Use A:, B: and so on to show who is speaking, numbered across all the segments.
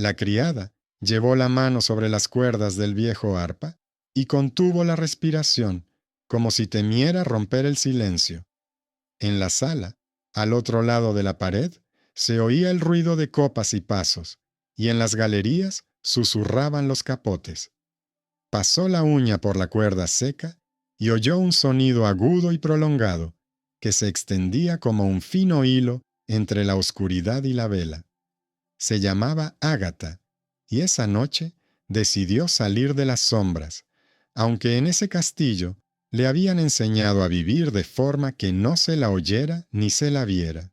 A: La criada llevó la mano sobre las cuerdas del viejo arpa y contuvo la respiración, como si temiera romper el silencio. En la sala, al otro lado de la pared, se oía el ruido de copas y pasos, y en las galerías susurraban los capotes. Pasó la uña por la cuerda seca y oyó un sonido agudo y prolongado, que se extendía como un fino hilo entre la oscuridad y la vela. Se llamaba Ágata, y esa noche decidió salir de las sombras, aunque en ese castillo le habían enseñado a vivir de forma que no se la oyera ni se la viera.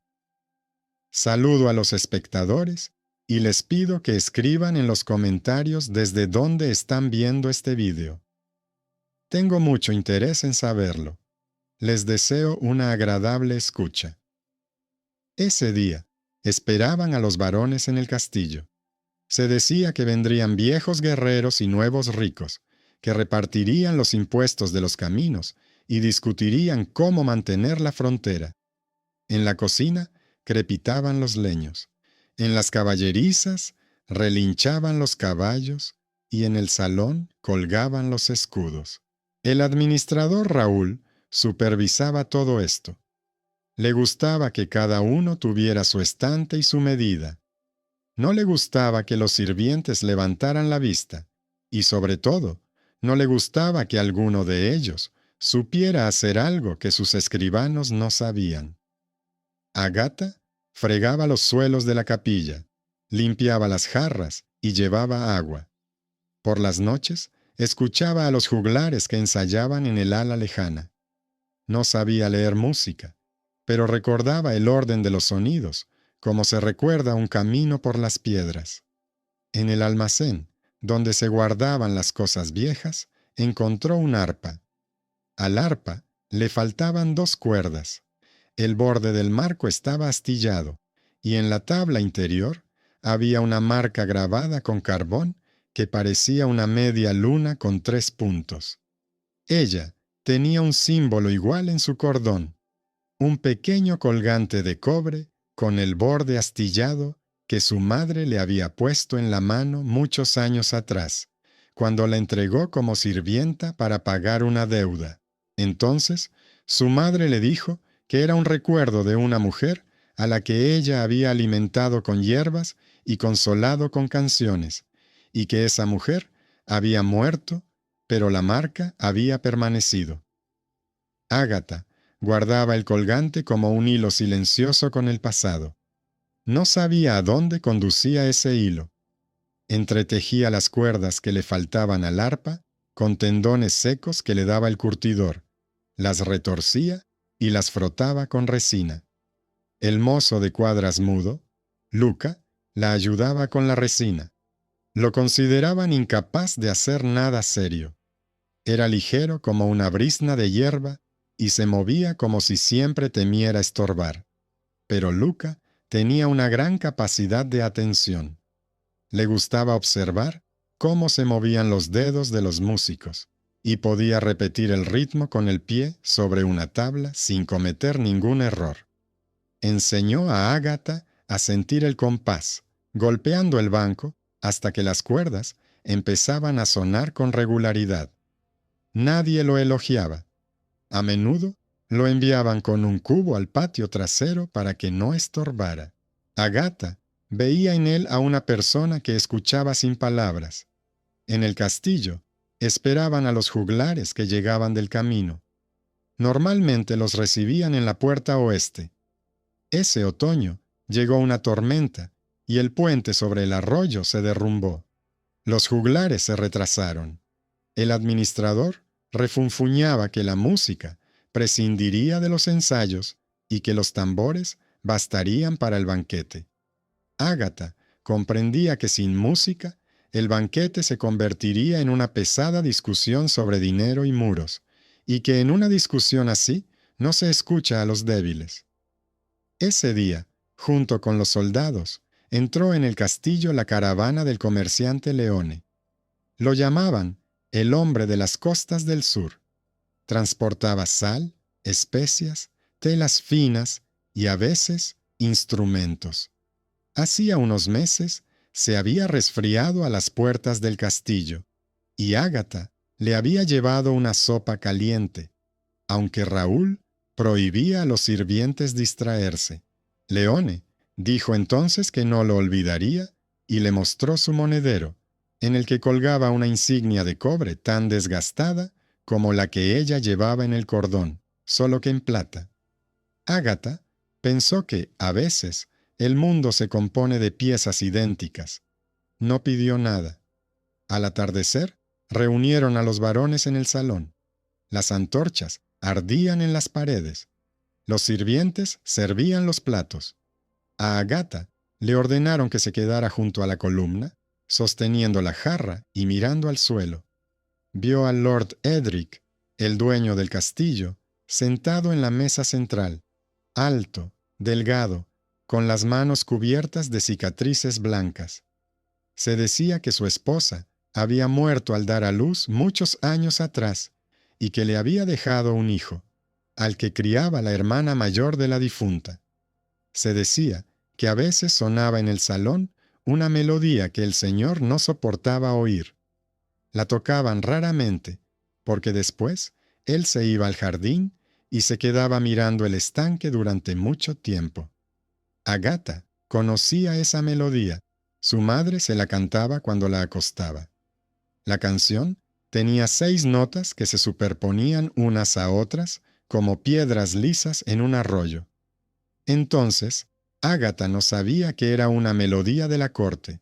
A: Saludo a los espectadores y les pido que escriban en los comentarios desde dónde están viendo este video. Tengo mucho interés en saberlo. Les deseo una agradable escucha. Ese día, esperaban a los varones en el castillo. Se decía que vendrían viejos guerreros y nuevos ricos, que repartirían los impuestos de los caminos y discutirían cómo mantener la frontera. En la cocina crepitaban los leños, en las caballerizas relinchaban los caballos y en el salón colgaban los escudos. El administrador Raúl supervisaba todo esto. Le gustaba que cada uno tuviera su estante y su medida. No le gustaba que los sirvientes levantaran la vista, y sobre todo, no le gustaba que alguno de ellos supiera hacer algo que sus escribanos no sabían. Agata fregaba los suelos de la capilla, limpiaba las jarras y llevaba agua. Por las noches, escuchaba a los juglares que ensayaban en el ala lejana. No sabía leer música, pero recordaba el orden de los sonidos, como se recuerda un camino por las piedras. En el almacén, donde se guardaban las cosas viejas, encontró un arpa. Al arpa le faltaban 2 cuerdas. El borde del marco estaba astillado, y en la tabla interior había una marca grabada con carbón que parecía una media luna con 3 puntos. Ella tenía un símbolo igual en su cordón, un pequeño colgante de cobre con el borde astillado que su madre le había puesto en la mano muchos años atrás, cuando la entregó como sirvienta para pagar una deuda. Entonces, su madre le dijo que era un recuerdo de una mujer a la que ella había alimentado con hierbas y consolado con canciones, y que esa mujer había muerto, pero la marca había permanecido. Ágata guardaba el colgante como un hilo silencioso con el pasado. No sabía a dónde conducía ese hilo. Entretejía las cuerdas que le faltaban al arpa con tendones secos que le daba el curtidor, las retorcía y las frotaba con resina. El mozo de cuadras mudo, Luca, la ayudaba con la resina. Lo consideraban incapaz de hacer nada serio. Era ligero como una brizna de hierba y se movía como si siempre temiera estorbar. Pero Luca tenía una gran capacidad de atención. Le gustaba observar cómo se movían los dedos de los músicos, y podía repetir el ritmo con el pie sobre una tabla sin cometer ningún error. Enseñó a Ágata a sentir el compás, golpeando el banco hasta que las cuerdas empezaban a sonar con regularidad. Nadie lo elogiaba. A menudo lo enviaban con un cubo al patio trasero para que no estorbara. Ágata veía en él a una persona que escuchaba sin palabras. En el castillo esperaban a los juglares que llegaban del camino. Normalmente los recibían en la puerta oeste. Ese otoño llegó una tormenta y el puente sobre el arroyo se derrumbó. Los juglares se retrasaron. El administrador refunfuñaba que la música prescindiría de los ensayos y que los tambores bastarían para el banquete. Ágata comprendía que sin música el banquete se convertiría en una pesada discusión sobre dinero y muros, y que en una discusión así no se escucha a los débiles. Ese día, junto con los soldados, entró en el castillo la caravana del comerciante Leone. Lo llamaban el hombre de las costas del sur. Transportaba sal, especias, telas finas y a veces instrumentos. Hacía unos meses se había resfriado a las puertas del castillo, y Ágata le había llevado una sopa caliente, aunque Raúl prohibía a los sirvientes distraerse. Leone dijo entonces que no lo olvidaría y le mostró su monedero, en el que colgaba una insignia de cobre tan desgastada como la que ella llevaba en el cordón, solo que en plata. Ágata pensó que, a veces, el mundo se compone de piezas idénticas. No pidió nada. Al atardecer, reunieron a los varones en el salón. Las antorchas ardían en las paredes. Los sirvientes servían los platos. A Ágata le ordenaron que se quedara junto a la columna, sosteniendo la jarra y mirando al suelo. Vio al Lord Edric, el dueño del castillo, sentado en la mesa central, alto, delgado, con las manos cubiertas de cicatrices blancas. Se decía que su esposa había muerto al dar a luz muchos años atrás y que le había dejado un hijo, al que criaba la hermana mayor de la difunta. Se decía que a veces sonaba en el salón una melodía que el señor no soportaba oír. La tocaban raramente, porque después él se iba al jardín y se quedaba mirando el estanque durante mucho tiempo. Ágata conocía esa melodía. Su madre se la cantaba cuando la acostaba. La canción tenía 6 notas que se superponían unas a otras como piedras lisas en un arroyo. Entonces, Ágata no sabía que era una melodía de la corte.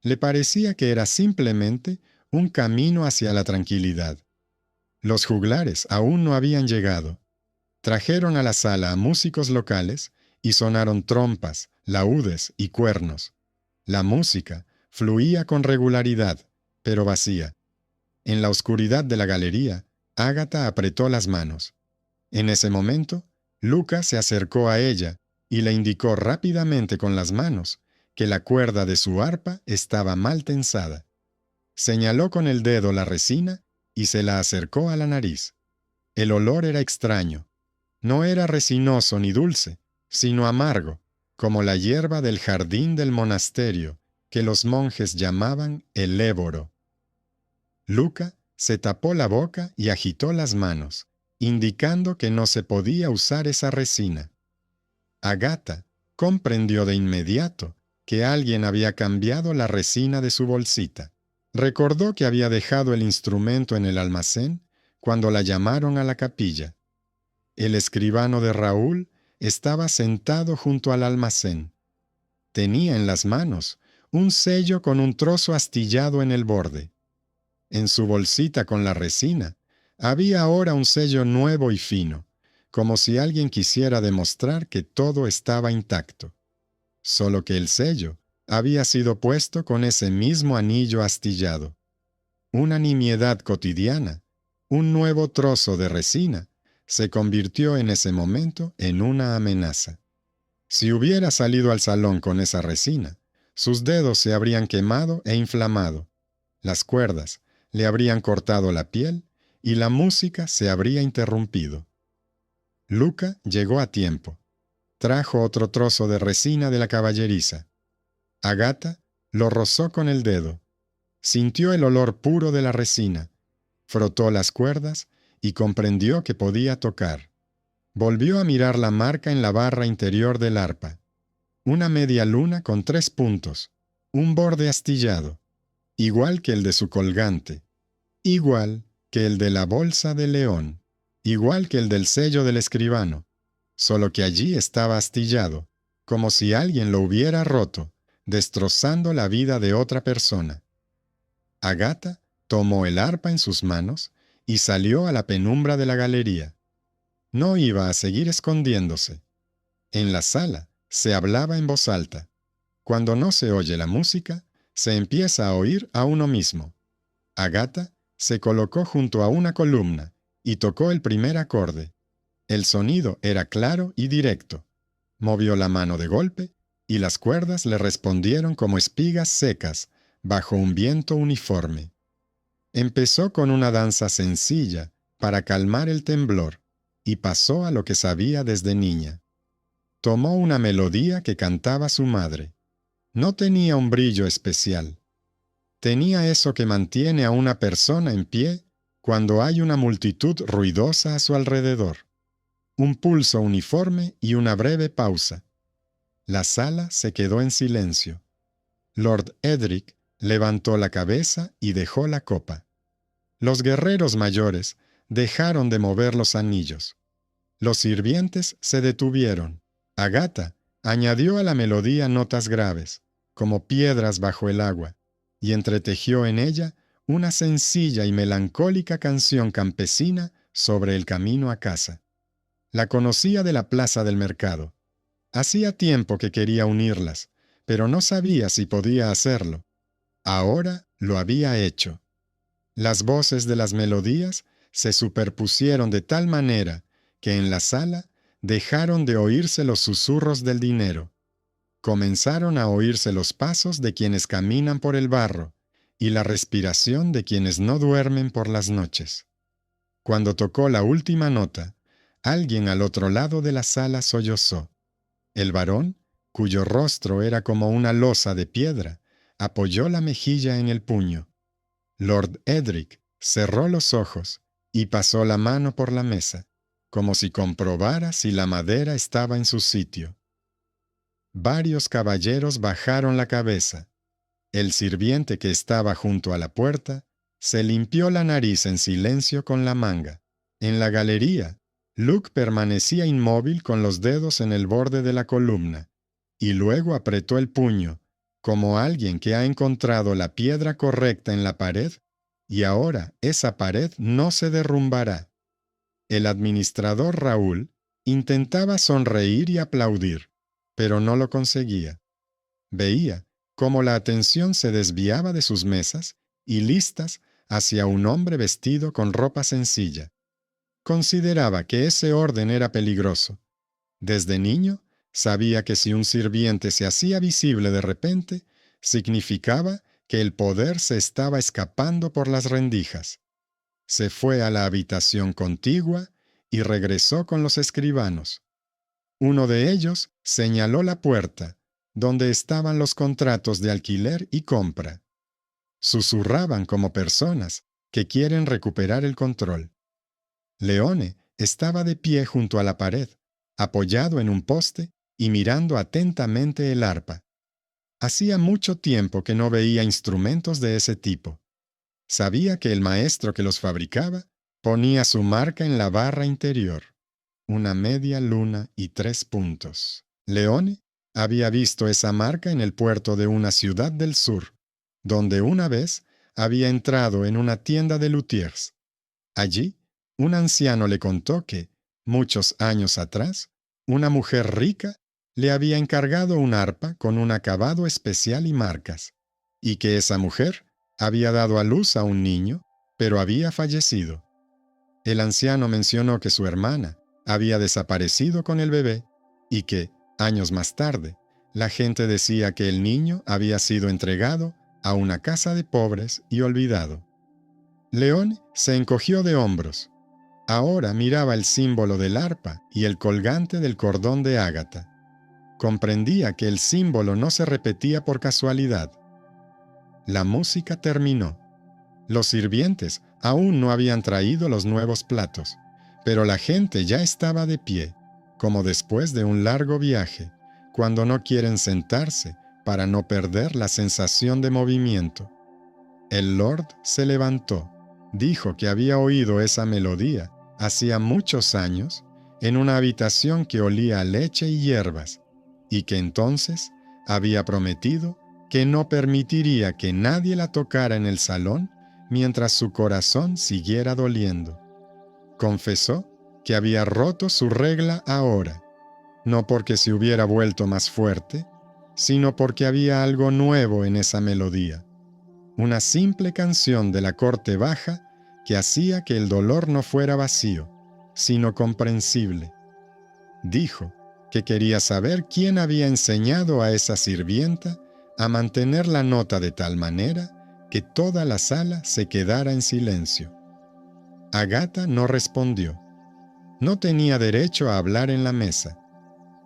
A: Le parecía que era simplemente un camino hacia la tranquilidad. Los juglares aún no habían llegado. Trajeron a la sala a músicos locales y sonaron trompas, laúdes y cuernos. La música fluía con regularidad, pero vacía. En la oscuridad de la galería, Ágata apretó las manos. En ese momento, Luca se acercó a ella y le indicó rápidamente con las manos que la cuerda de su arpa estaba mal tensada. Señaló con el dedo la resina y se la acercó a la nariz. El olor era extraño. No era resinoso ni dulce, sino amargo, como la hierba del jardín del monasterio, que los monjes llamaban el éboro. Luca se tapó la boca y agitó las manos, indicando que no se podía usar esa resina. Ágata comprendió de inmediato que alguien había cambiado la resina de su bolsita. Recordó que había dejado el instrumento en el almacén cuando la llamaron a la capilla. El escribano de Raúl estaba sentado junto al almacén. Tenía en las manos un sello con un trozo astillado en el borde. En su bolsita con la resina había ahora un sello nuevo y fino, como si alguien quisiera demostrar que todo estaba intacto. Solo que el sello había sido puesto con ese mismo anillo astillado. Una nimiedad cotidiana, un nuevo trozo de resina, se convirtió en ese momento en una amenaza. Si hubiera salido al salón con esa resina, sus dedos se habrían quemado e inflamado, las cuerdas le habrían cortado la piel y la música se habría interrumpido. Luca llegó a tiempo. Trajo otro trozo de resina de la caballeriza. Ágata lo rozó con el dedo. Sintió el olor puro de la resina. Frotó las cuerdas y comprendió que podía tocar. Volvió a mirar la marca en la barra interior del arpa. Una media luna con 3 puntos, un borde astillado, igual que el de su colgante, igual que el de la bolsa de león, igual que el del sello del escribano, solo que allí estaba astillado, como si alguien lo hubiera roto, destrozando la vida de otra persona. Ágata tomó el arpa en sus manos y salió a la penumbra de la galería. No iba a seguir escondiéndose. En la sala se hablaba en voz alta. Cuando no se oye la música, se empieza a oír a uno mismo. Ágata se colocó junto a una columna y tocó el primer acorde. El sonido era claro y directo. Movió la mano de golpe y las cuerdas le respondieron como espigas secas bajo un viento uniforme. Empezó con una danza sencilla para calmar el temblor y pasó a lo que sabía desde niña. Tomó una melodía que cantaba su madre. No tenía un brillo especial. Tenía eso que mantiene a una persona en pie cuando hay una multitud ruidosa a su alrededor. Un pulso uniforme y una breve pausa. La sala se quedó en silencio. Lord Edric levantó la cabeza y dejó la copa. Los guerreros mayores dejaron de mover los anillos. Los sirvientes se detuvieron. Agatha añadió a la melodía notas graves, como piedras bajo el agua, y entretejió en ella una sencilla y melancólica canción campesina sobre el camino a casa. La conocía de la plaza del mercado. Hacía tiempo que quería unirlas, pero no sabía si podía hacerlo. Ahora lo había hecho. Las voces de las melodías se superpusieron de tal manera que en la sala dejaron de oírse los susurros del dinero. Comenzaron a oírse los pasos de quienes caminan por el barro y la respiración de quienes no duermen por las noches. Cuando tocó la última nota, alguien al otro lado de la sala sollozó. El varón, cuyo rostro era como una losa de piedra, apoyó la mejilla en el puño. Lord Edric cerró los ojos y pasó la mano por la mesa, como si comprobara si la madera estaba en su sitio. Varios caballeros bajaron la cabeza. El sirviente que estaba junto a la puerta se limpió la nariz en silencio con la manga. En la galería, Luke permanecía inmóvil con los dedos en el borde de la columna, y luego apretó el puño, como alguien que ha encontrado la piedra correcta en la pared, y ahora esa pared no se derrumbará. El administrador Raúl intentaba sonreír y aplaudir, pero no lo conseguía. Veía cómo la atención se desviaba de sus mesas y listas hacia un hombre vestido con ropa sencilla. Consideraba que ese orden era peligroso. Desde niño, sabía que si un sirviente se hacía visible de repente, significaba que el poder se estaba escapando por las rendijas. Se fue a la habitación contigua y regresó con los escribanos. Uno de ellos señaló la puerta, donde estaban los contratos de alquiler y compra. Susurraban como personas que quieren recuperar el control. Leone estaba de pie junto a la pared, apoyado en un poste y mirando atentamente el arpa. Hacía mucho tiempo que no veía instrumentos de ese tipo. Sabía que el maestro que los fabricaba ponía su marca en la barra interior, una media luna y 3 puntos. Leone había visto esa marca en el puerto de una ciudad del sur, donde una vez había entrado en una tienda de luthiers. Allí, un anciano le contó que, muchos años atrás, una mujer rica le había encargado un arpa con un acabado especial y marcas, y que esa mujer había dado a luz a un niño, pero había fallecido. El anciano mencionó que su hermana había desaparecido con el bebé y que, años más tarde, la gente decía que el niño había sido entregado a una casa de pobres y olvidado. León se encogió de hombros. Ahora miraba el símbolo del arpa y el colgante del cordón de ágata. Comprendía que el símbolo no se repetía por casualidad. La música terminó. Los sirvientes aún no habían traído los nuevos platos, pero la gente ya estaba de pie, como después de un largo viaje, cuando no quieren sentarse para no perder la sensación de movimiento. El Lord se levantó, dijo que había oído esa melodía hacía muchos años en una habitación que olía a leche y hierbas, y que entonces había prometido que no permitiría que nadie la tocara en el salón mientras su corazón siguiera doliendo. Confesó que había roto su regla ahora, no porque se hubiera vuelto más fuerte, sino porque había algo nuevo en esa melodía, una simple canción de la corte baja que hacía que el dolor no fuera vacío, sino comprensible. Dijo que quería saber quién había enseñado a esa sirvienta a mantener la nota de tal manera que toda la sala se quedara en silencio. Agatha no respondió. No tenía derecho a hablar en la mesa.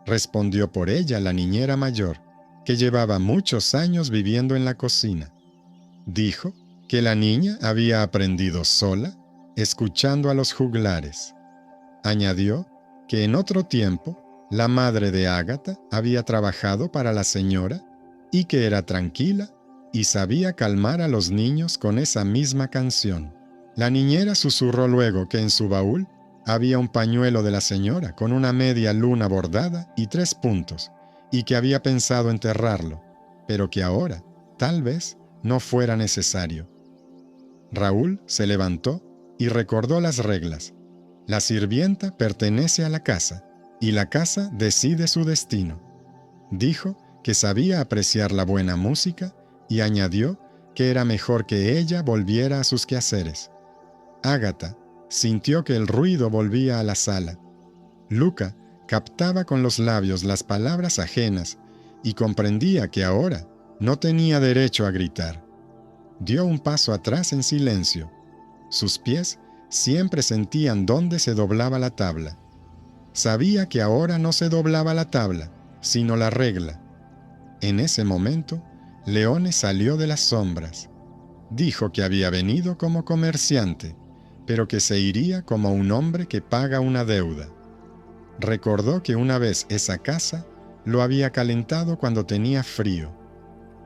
A: Respondió por ella la niñera mayor, que llevaba muchos años viviendo en la cocina. Dijo que la niña había aprendido sola, escuchando a los juglares. Añadió que en otro tiempo la madre de Ágata había trabajado para la señora y que era tranquila y sabía calmar a los niños con esa misma canción. La niñera susurró luego que en su baúl había un pañuelo de la señora con una media luna bordada y 3 puntos, y que había pensado enterrarlo, pero que ahora, tal vez, no fuera necesario. Raúl se levantó y recordó las reglas. La sirvienta pertenece a la casa, y la casa decide su destino. Dijo que sabía apreciar la buena música y añadió que era mejor que ella volviera a sus quehaceres. Ágata sintió que el ruido volvía a la sala. Luca captaba con los labios las palabras ajenas y comprendía que ahora no tenía derecho a gritar. Dio un paso atrás en silencio. Sus pies siempre sentían dónde se doblaba la tabla. Sabía que ahora no se doblaba la tabla, sino la regla. En ese momento, Leone salió de las sombras. Dijo que había venido como comerciante, pero que se iría como un hombre que paga una deuda. Recordó que una vez esa casa lo había calentado cuando tenía frío.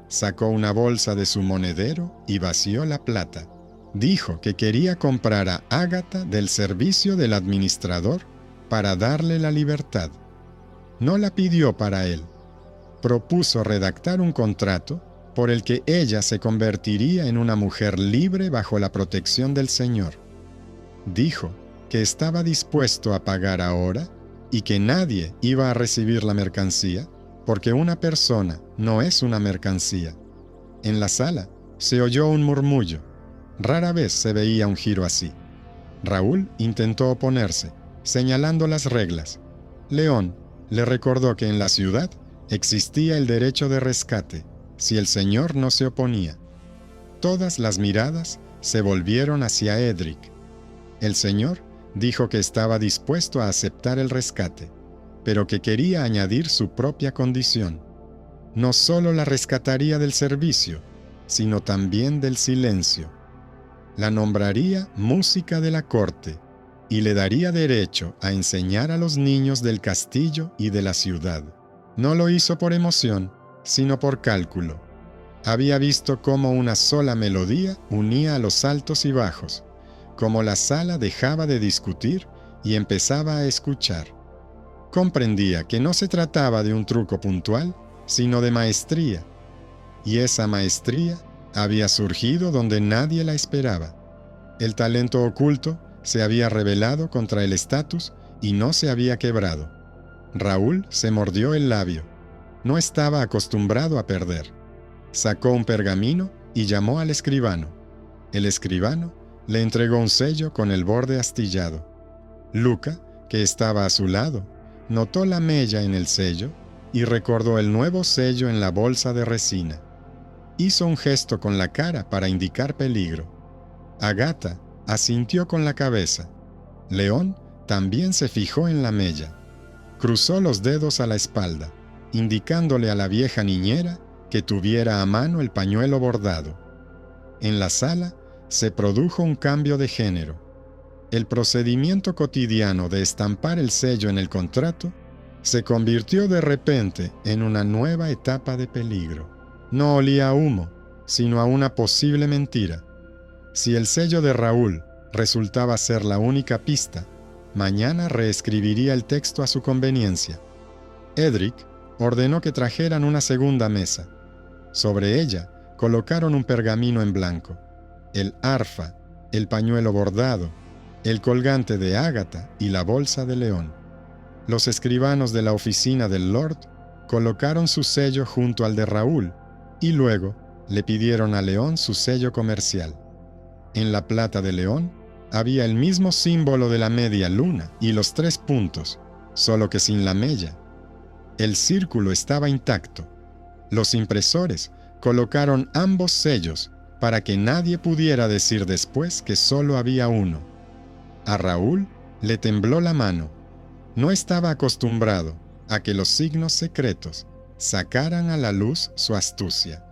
A: Sacó una bolsa de su monedero y vació la plata. Dijo que quería comprar a Ágata del servicio del administrador para darle la libertad. No la pidió para él. Propuso redactar un contrato por el que ella se convertiría en una mujer libre bajo la protección del Señor. Dijo que estaba dispuesto a pagar ahora y que nadie iba a recibir la mercancía, porque una persona no es una mercancía. En la sala se oyó un murmullo. Rara vez se veía un giro así. Raúl intentó oponerse, señalando las reglas. León le recordó que en la ciudad existía el derecho de rescate, si el señor no se oponía. Todas las miradas se volvieron hacia Edric. El señor dijo que estaba dispuesto a aceptar el rescate, pero que quería añadir su propia condición. No solo la rescataría del servicio, sino también del silencio. La nombraría música de la corte y le daría derecho a enseñar a los niños del castillo y de la ciudad. No lo hizo por emoción, sino por cálculo. Había visto cómo una sola melodía unía a los altos y bajos, cómo la sala dejaba de discutir y empezaba a escuchar. Comprendía que no se trataba de un truco puntual, sino de maestría, y esa maestría había surgido donde nadie la esperaba. El talento oculto se había rebelado contra el estatus y no se había quebrado. Raúl se mordió el labio. No estaba acostumbrado a perder. Sacó un pergamino y llamó al escribano. El escribano le entregó un sello con el borde astillado. Luca, que estaba a su lado, notó la mella en el sello y recordó el nuevo sello en la bolsa de resina. Hizo un gesto con la cara para indicar peligro. Ágata asintió con la cabeza. León también se fijó en la mella. Cruzó los dedos a la espalda, indicándole a la vieja niñera que tuviera a mano el pañuelo bordado. En la sala se produjo un cambio de género. El procedimiento cotidiano de estampar el sello en el contrato se convirtió de repente en una nueva etapa de peligro. No olía a humo, sino a una posible mentira. Si el sello de Raúl resultaba ser la única pista, mañana reescribiría el texto a su conveniencia. Edric ordenó que trajeran una segunda mesa. Sobre ella colocaron un pergamino en blanco, el arfa, el pañuelo bordado, el colgante de ágata y la bolsa de león. Los escribanos de la oficina del Lord colocaron su sello junto al de Raúl y luego le pidieron a León su sello comercial. En la plata de León había el mismo símbolo de la media luna y los 3 puntos, solo que sin la mella. El círculo estaba intacto. Los impresores colocaron ambos sellos para que nadie pudiera decir después que solo había uno. A Raúl le tembló la mano. No estaba acostumbrado a que los signos secretos sacaran a la luz su astucia.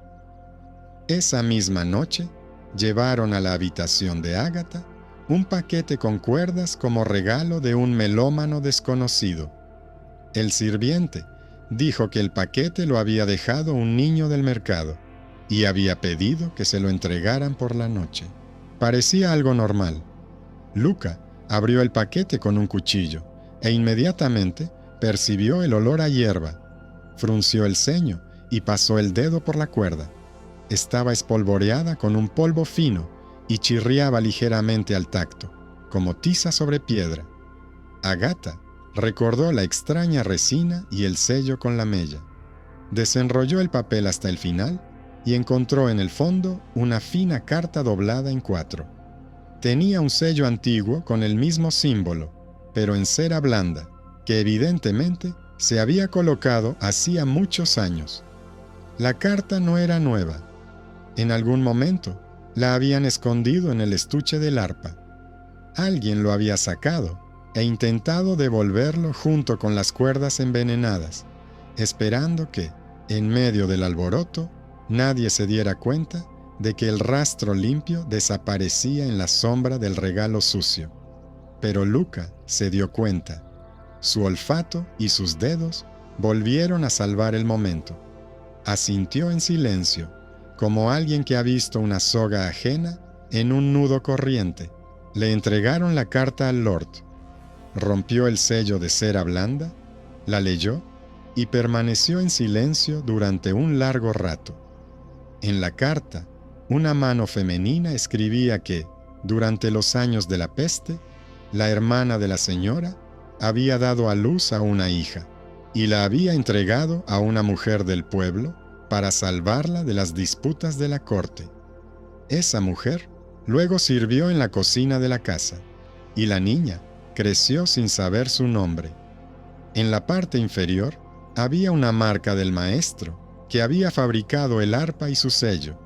A: Esa misma noche, llevaron a la habitación de Ágata un paquete con cuerdas como regalo de un melómano desconocido. El sirviente dijo que el paquete lo había dejado un niño del mercado y había pedido que se lo entregaran por la noche. Parecía algo normal. Luca abrió el paquete con un cuchillo e inmediatamente percibió el olor a hierba. Frunció el ceño y pasó el dedo por la cuerda. Estaba espolvoreada con un polvo fino y chirriaba ligeramente al tacto, como tiza sobre piedra. Ágata recordó la extraña resina y el sello con la mella. Desenrolló el papel hasta el final y encontró en el fondo una fina carta doblada en 4. Tenía un sello antiguo con el mismo símbolo, pero en cera blanda, que evidentemente se había colocado hacía muchos años. La carta no era nueva. En algún momento la habían escondido en el estuche del arpa. Alguien lo había sacado e intentado devolverlo junto con las cuerdas envenenadas, esperando que, en medio del alboroto, nadie se diera cuenta de que el rastro limpio desaparecía en la sombra del regalo sucio. Pero Luca se dio cuenta. Su olfato y sus dedos volvieron a salvar el momento. Asintió en silencio, como alguien que ha visto una soga ajena en un nudo corriente. Le entregaron la carta al Lord. Rompió el sello de cera blanda, la leyó y permaneció en silencio durante un largo rato. En la carta, una mano femenina escribía que, durante los años de la peste, la hermana de la señora había dado a luz a una hija y la había entregado a una mujer del pueblo para salvarla de las disputas de la corte. Esa mujer luego sirvió en la cocina de la casa, y la niña creció sin saber su nombre. En la parte inferior había una marca del maestro que había fabricado el arpa y su sello.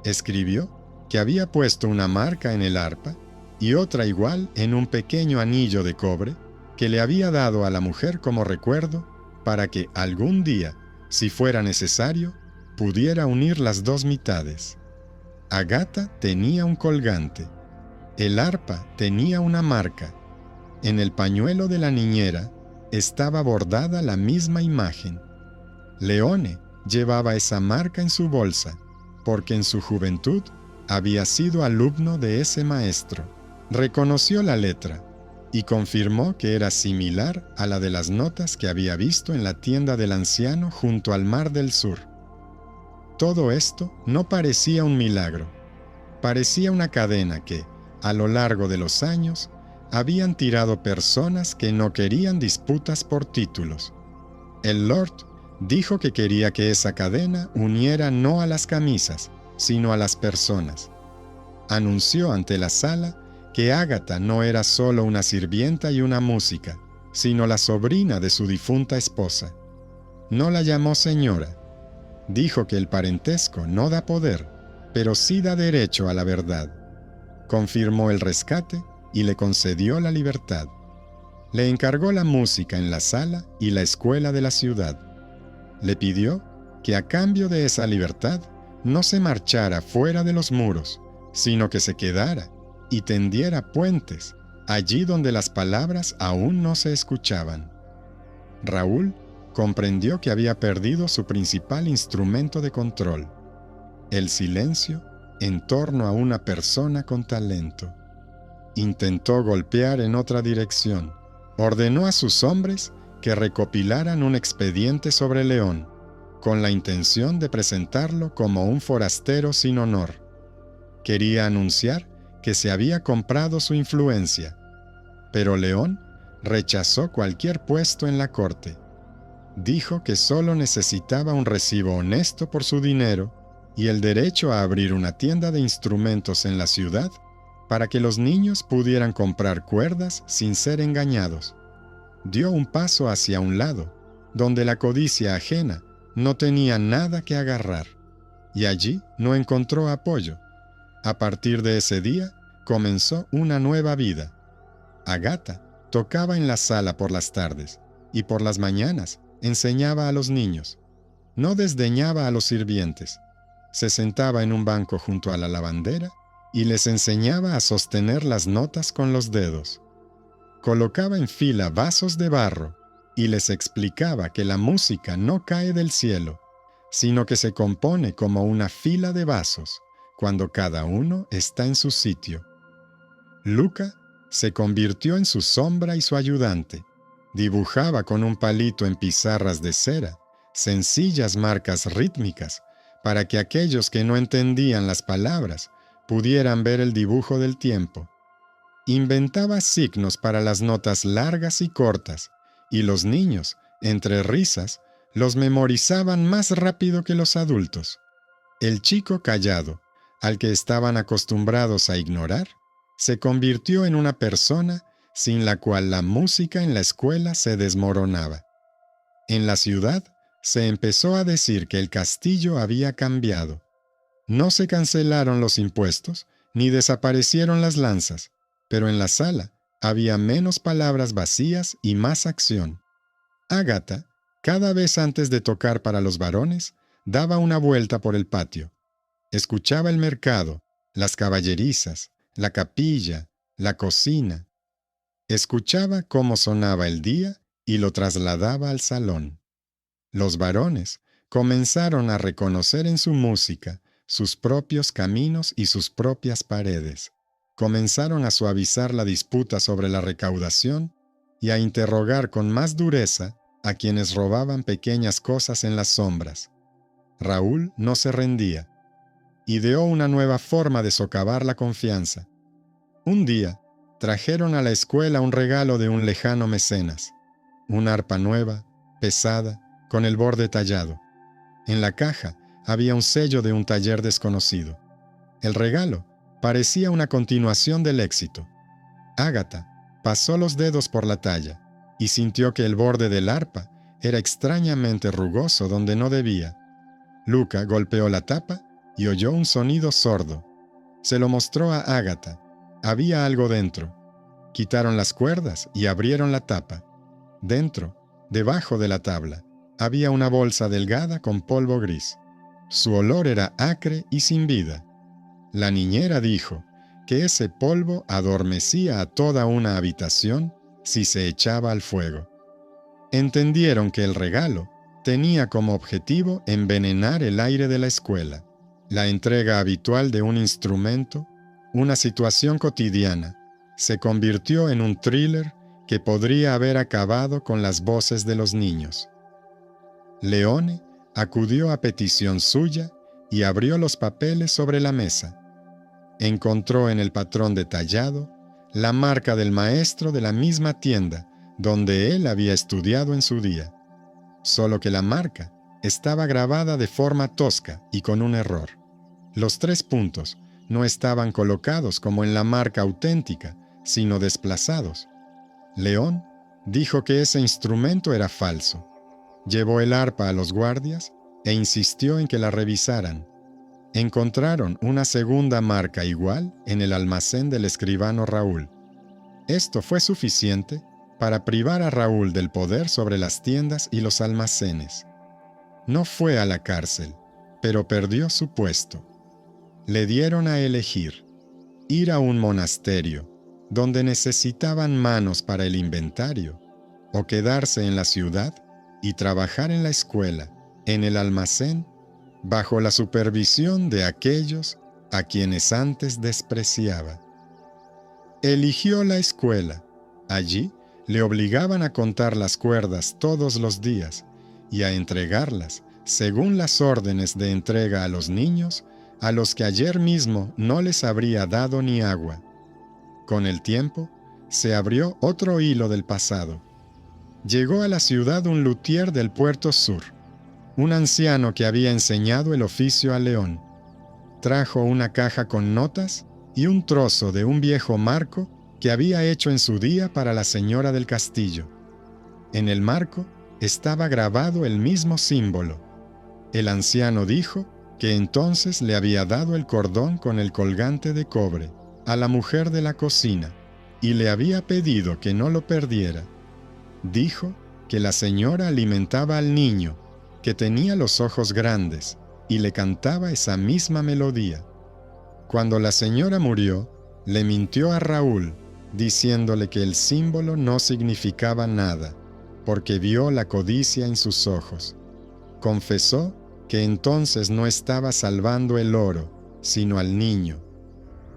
A: Escribió que había puesto una marca en el arpa y otra igual en un pequeño anillo de cobre que le había dado a la mujer como recuerdo para que algún día, si fuera necesario, pudiera unir las dos mitades. Ágata tenía un colgante. El arpa tenía una marca. En el pañuelo de la niñera estaba bordada la misma imagen. Leone llevaba esa marca en su bolsa, porque en su juventud había sido alumno de ese maestro. Reconoció la letra y confirmó que era similar a la de las notas que había visto en la tienda del anciano junto al Mar del Sur. Todo esto no parecía un milagro. Parecía una cadena que, a lo largo de los años, habían tirado personas que no querían disputas por títulos. El Lord dijo que quería que esa cadena uniera no a las camisas, sino a las personas. Anunció ante la sala que Ágata no era solo una sirvienta y una música, sino la sobrina de su difunta esposa. No la llamó señora. Dijo que el parentesco no da poder, pero sí da derecho a la verdad. Confirmó el rescate y le concedió la libertad. Le encargó la música en la sala y la escuela de la ciudad. Le pidió que a cambio de esa libertad no se marchara fuera de los muros, sino que se quedara y tendiera puentes allí donde las palabras aún no se escuchaban. Raúl comprendió que había perdido su principal instrumento de control, el silencio en torno a una persona con talento. Intentó golpear en otra dirección. Ordenó a sus hombres que recopilaran un expediente sobre León, con la intención de presentarlo como un forastero sin honor. Quería anunciar que se había comprado su influencia, pero León rechazó cualquier puesto en la corte. Dijo que solo necesitaba un recibo honesto por su dinero y el derecho a abrir una tienda de instrumentos en la ciudad para que los niños pudieran comprar cuerdas sin ser engañados. Dio un paso hacia un lado, donde la codicia ajena no tenía nada que agarrar, y allí no encontró apoyo. A partir de ese día comenzó una nueva vida. Ágata tocaba en la sala por las tardes y por las mañanas enseñaba a los niños. No desdeñaba a los sirvientes. Se sentaba en un banco junto a la lavandera y les enseñaba a sostener las notas con los dedos. Colocaba en fila vasos de barro y les explicaba que la música no cae del cielo, sino que se compone como una fila de vasos, cuando cada uno está en su sitio. Luca se convirtió en su sombra y su ayudante. Dibujaba con un palito en pizarras de cera sencillas marcas rítmicas para que aquellos que no entendían las palabras pudieran ver el dibujo del tiempo. Inventaba signos para las notas largas y cortas, y los niños, entre risas, los memorizaban más rápido que los adultos. El chico callado, al que estaban acostumbrados a ignorar, se convirtió en una persona sin la cual la música en la escuela se desmoronaba. En la ciudad se empezó a decir que el castillo había cambiado. No se cancelaron los impuestos, ni desaparecieron las lanzas, pero en la sala había menos palabras vacías y más acción. Ágata, cada vez antes de tocar para los varones, daba una vuelta por el patio. Escuchaba el mercado, las caballerizas, la capilla, la cocina. Escuchaba cómo sonaba el día y lo trasladaba al salón. Los varones comenzaron a reconocer en su música sus propios caminos y sus propias paredes. Comenzaron a suavizar la disputa sobre la recaudación y a interrogar con más dureza a quienes robaban pequeñas cosas en las sombras. Raúl no se rendía. Ideó una nueva forma de socavar la confianza. Un día, trajeron a la escuela un regalo de un lejano mecenas. Una arpa nueva, pesada, con el borde tallado. En la caja había un sello de un taller desconocido. El regalo parecía una continuación del éxito. Ágata pasó los dedos por la talla y sintió que el borde del arpa era extrañamente rugoso donde no debía. Luca golpeó la tapa y oyó un sonido sordo. Se lo mostró a Ágata. Había algo dentro. Quitaron las cuerdas y abrieron la tapa. Dentro, debajo de la tabla, había una bolsa delgada con polvo gris. Su olor era acre y sin vida. La niñera dijo que ese polvo adormecía a toda una habitación si se echaba al fuego. Entendieron que el regalo tenía como objetivo envenenar el aire de la escuela. La entrega habitual de un instrumento, una situación cotidiana, se convirtió en un thriller que podría haber acabado con las voces de los niños. Leone acudió a petición suya y abrió los papeles sobre la mesa. Encontró en el patrón detallado la marca del maestro de la misma tienda donde él había estudiado en su día, solo que la marca estaba grabada de forma tosca y con un error. Los 3 puntos no estaban colocados como en la marca auténtica, sino desplazados. León dijo que ese instrumento era falso. Llevó el arpa a los guardias e insistió en que la revisaran. Encontraron una segunda marca igual en el almacén del escribano Raúl. Esto fue suficiente para privar a Raúl del poder sobre las tiendas y los almacenes. No fue a la cárcel, pero perdió su puesto. Le dieron a elegir: ir a un monasterio, donde necesitaban manos para el inventario, o quedarse en la ciudad y trabajar en la escuela, en el almacén, bajo la supervisión de aquellos a quienes antes despreciaba. Eligió la escuela. Allí le obligaban a contar las cuerdas todos los días y a entregarlas según las órdenes de entrega a los niños a los que ayer mismo no les habría dado ni agua. Con el tiempo, se abrió otro hilo del pasado. Llegó a la ciudad un luthier del Puerto Sur, un anciano que había enseñado el oficio a León. Trajo una caja con notas y un trozo de un viejo marco que había hecho en su día para la señora del castillo. En el marco estaba grabado el mismo símbolo. El anciano dijo que entonces le había dado el cordón con el colgante de cobre a la mujer de la cocina y le había pedido que no lo perdiera. Dijo que la señora alimentaba al niño que tenía los ojos grandes y le cantaba esa misma melodía. Cuando la señora murió, le mintió a Raúl, diciéndole que el símbolo no significaba nada, porque vio la codicia en sus ojos. Confesó que entonces no estaba salvando el oro, sino al niño.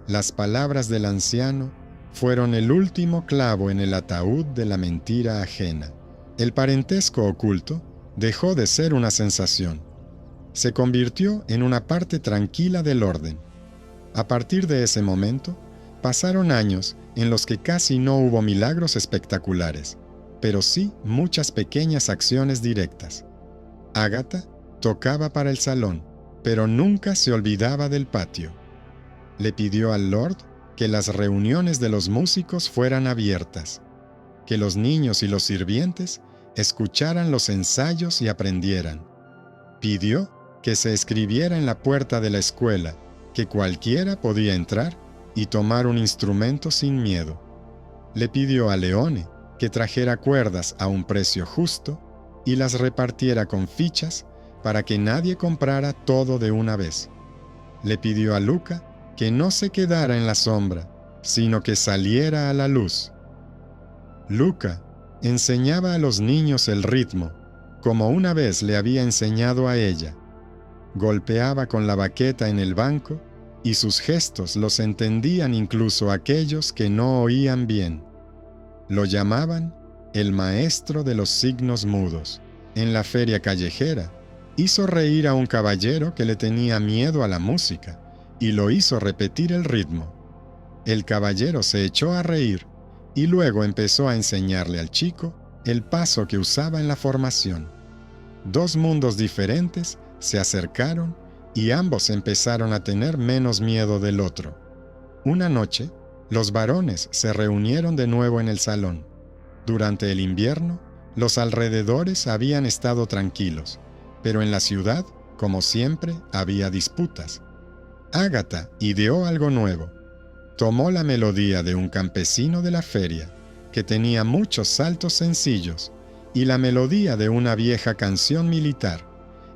A: Las palabras del anciano fueron el último clavo en el ataúd de la mentira ajena. El parentesco oculto dejó de ser una sensación. Se convirtió en una parte tranquila del orden. A partir de ese momento, pasaron años en los que casi no hubo milagros espectaculares, pero sí muchas pequeñas acciones directas. Ágata tocaba para el salón, pero nunca se olvidaba del patio. Le pidió al Lord que las reuniones de los músicos fueran abiertas, que los niños y los sirvientes escucharan los ensayos y aprendieran. Pidió que se escribiera en la puerta de la escuela que cualquiera podía entrar y tomar un instrumento sin miedo. Le pidió a Leone que trajera cuerdas a un precio justo y las repartiera con fichas para que nadie comprara todo de una vez. Le pidió a Luca que no se quedara en la sombra, sino que saliera a la luz. Luca enseñaba a los niños el ritmo, como una vez le había enseñado a ella. Golpeaba con la baqueta en el banco y sus gestos los entendían incluso aquellos que no oían bien. Lo llamaban el maestro de los signos mudos. En la feria callejera, hizo reír a un caballero que le tenía miedo a la música y lo hizo repetir el ritmo. El caballero se echó a reír y luego empezó a enseñarle al chico el paso que usaba en la formación. Dos mundos diferentes se acercaron y ambos empezaron a tener menos miedo del otro. Una noche, los varones se reunieron de nuevo en el salón. Durante el invierno, los alrededores habían estado tranquilos, pero en la ciudad, como siempre, había disputas. Ágata ideó algo nuevo. Tomó la melodía de un campesino de la feria, que tenía muchos saltos sencillos, y la melodía de una vieja canción militar,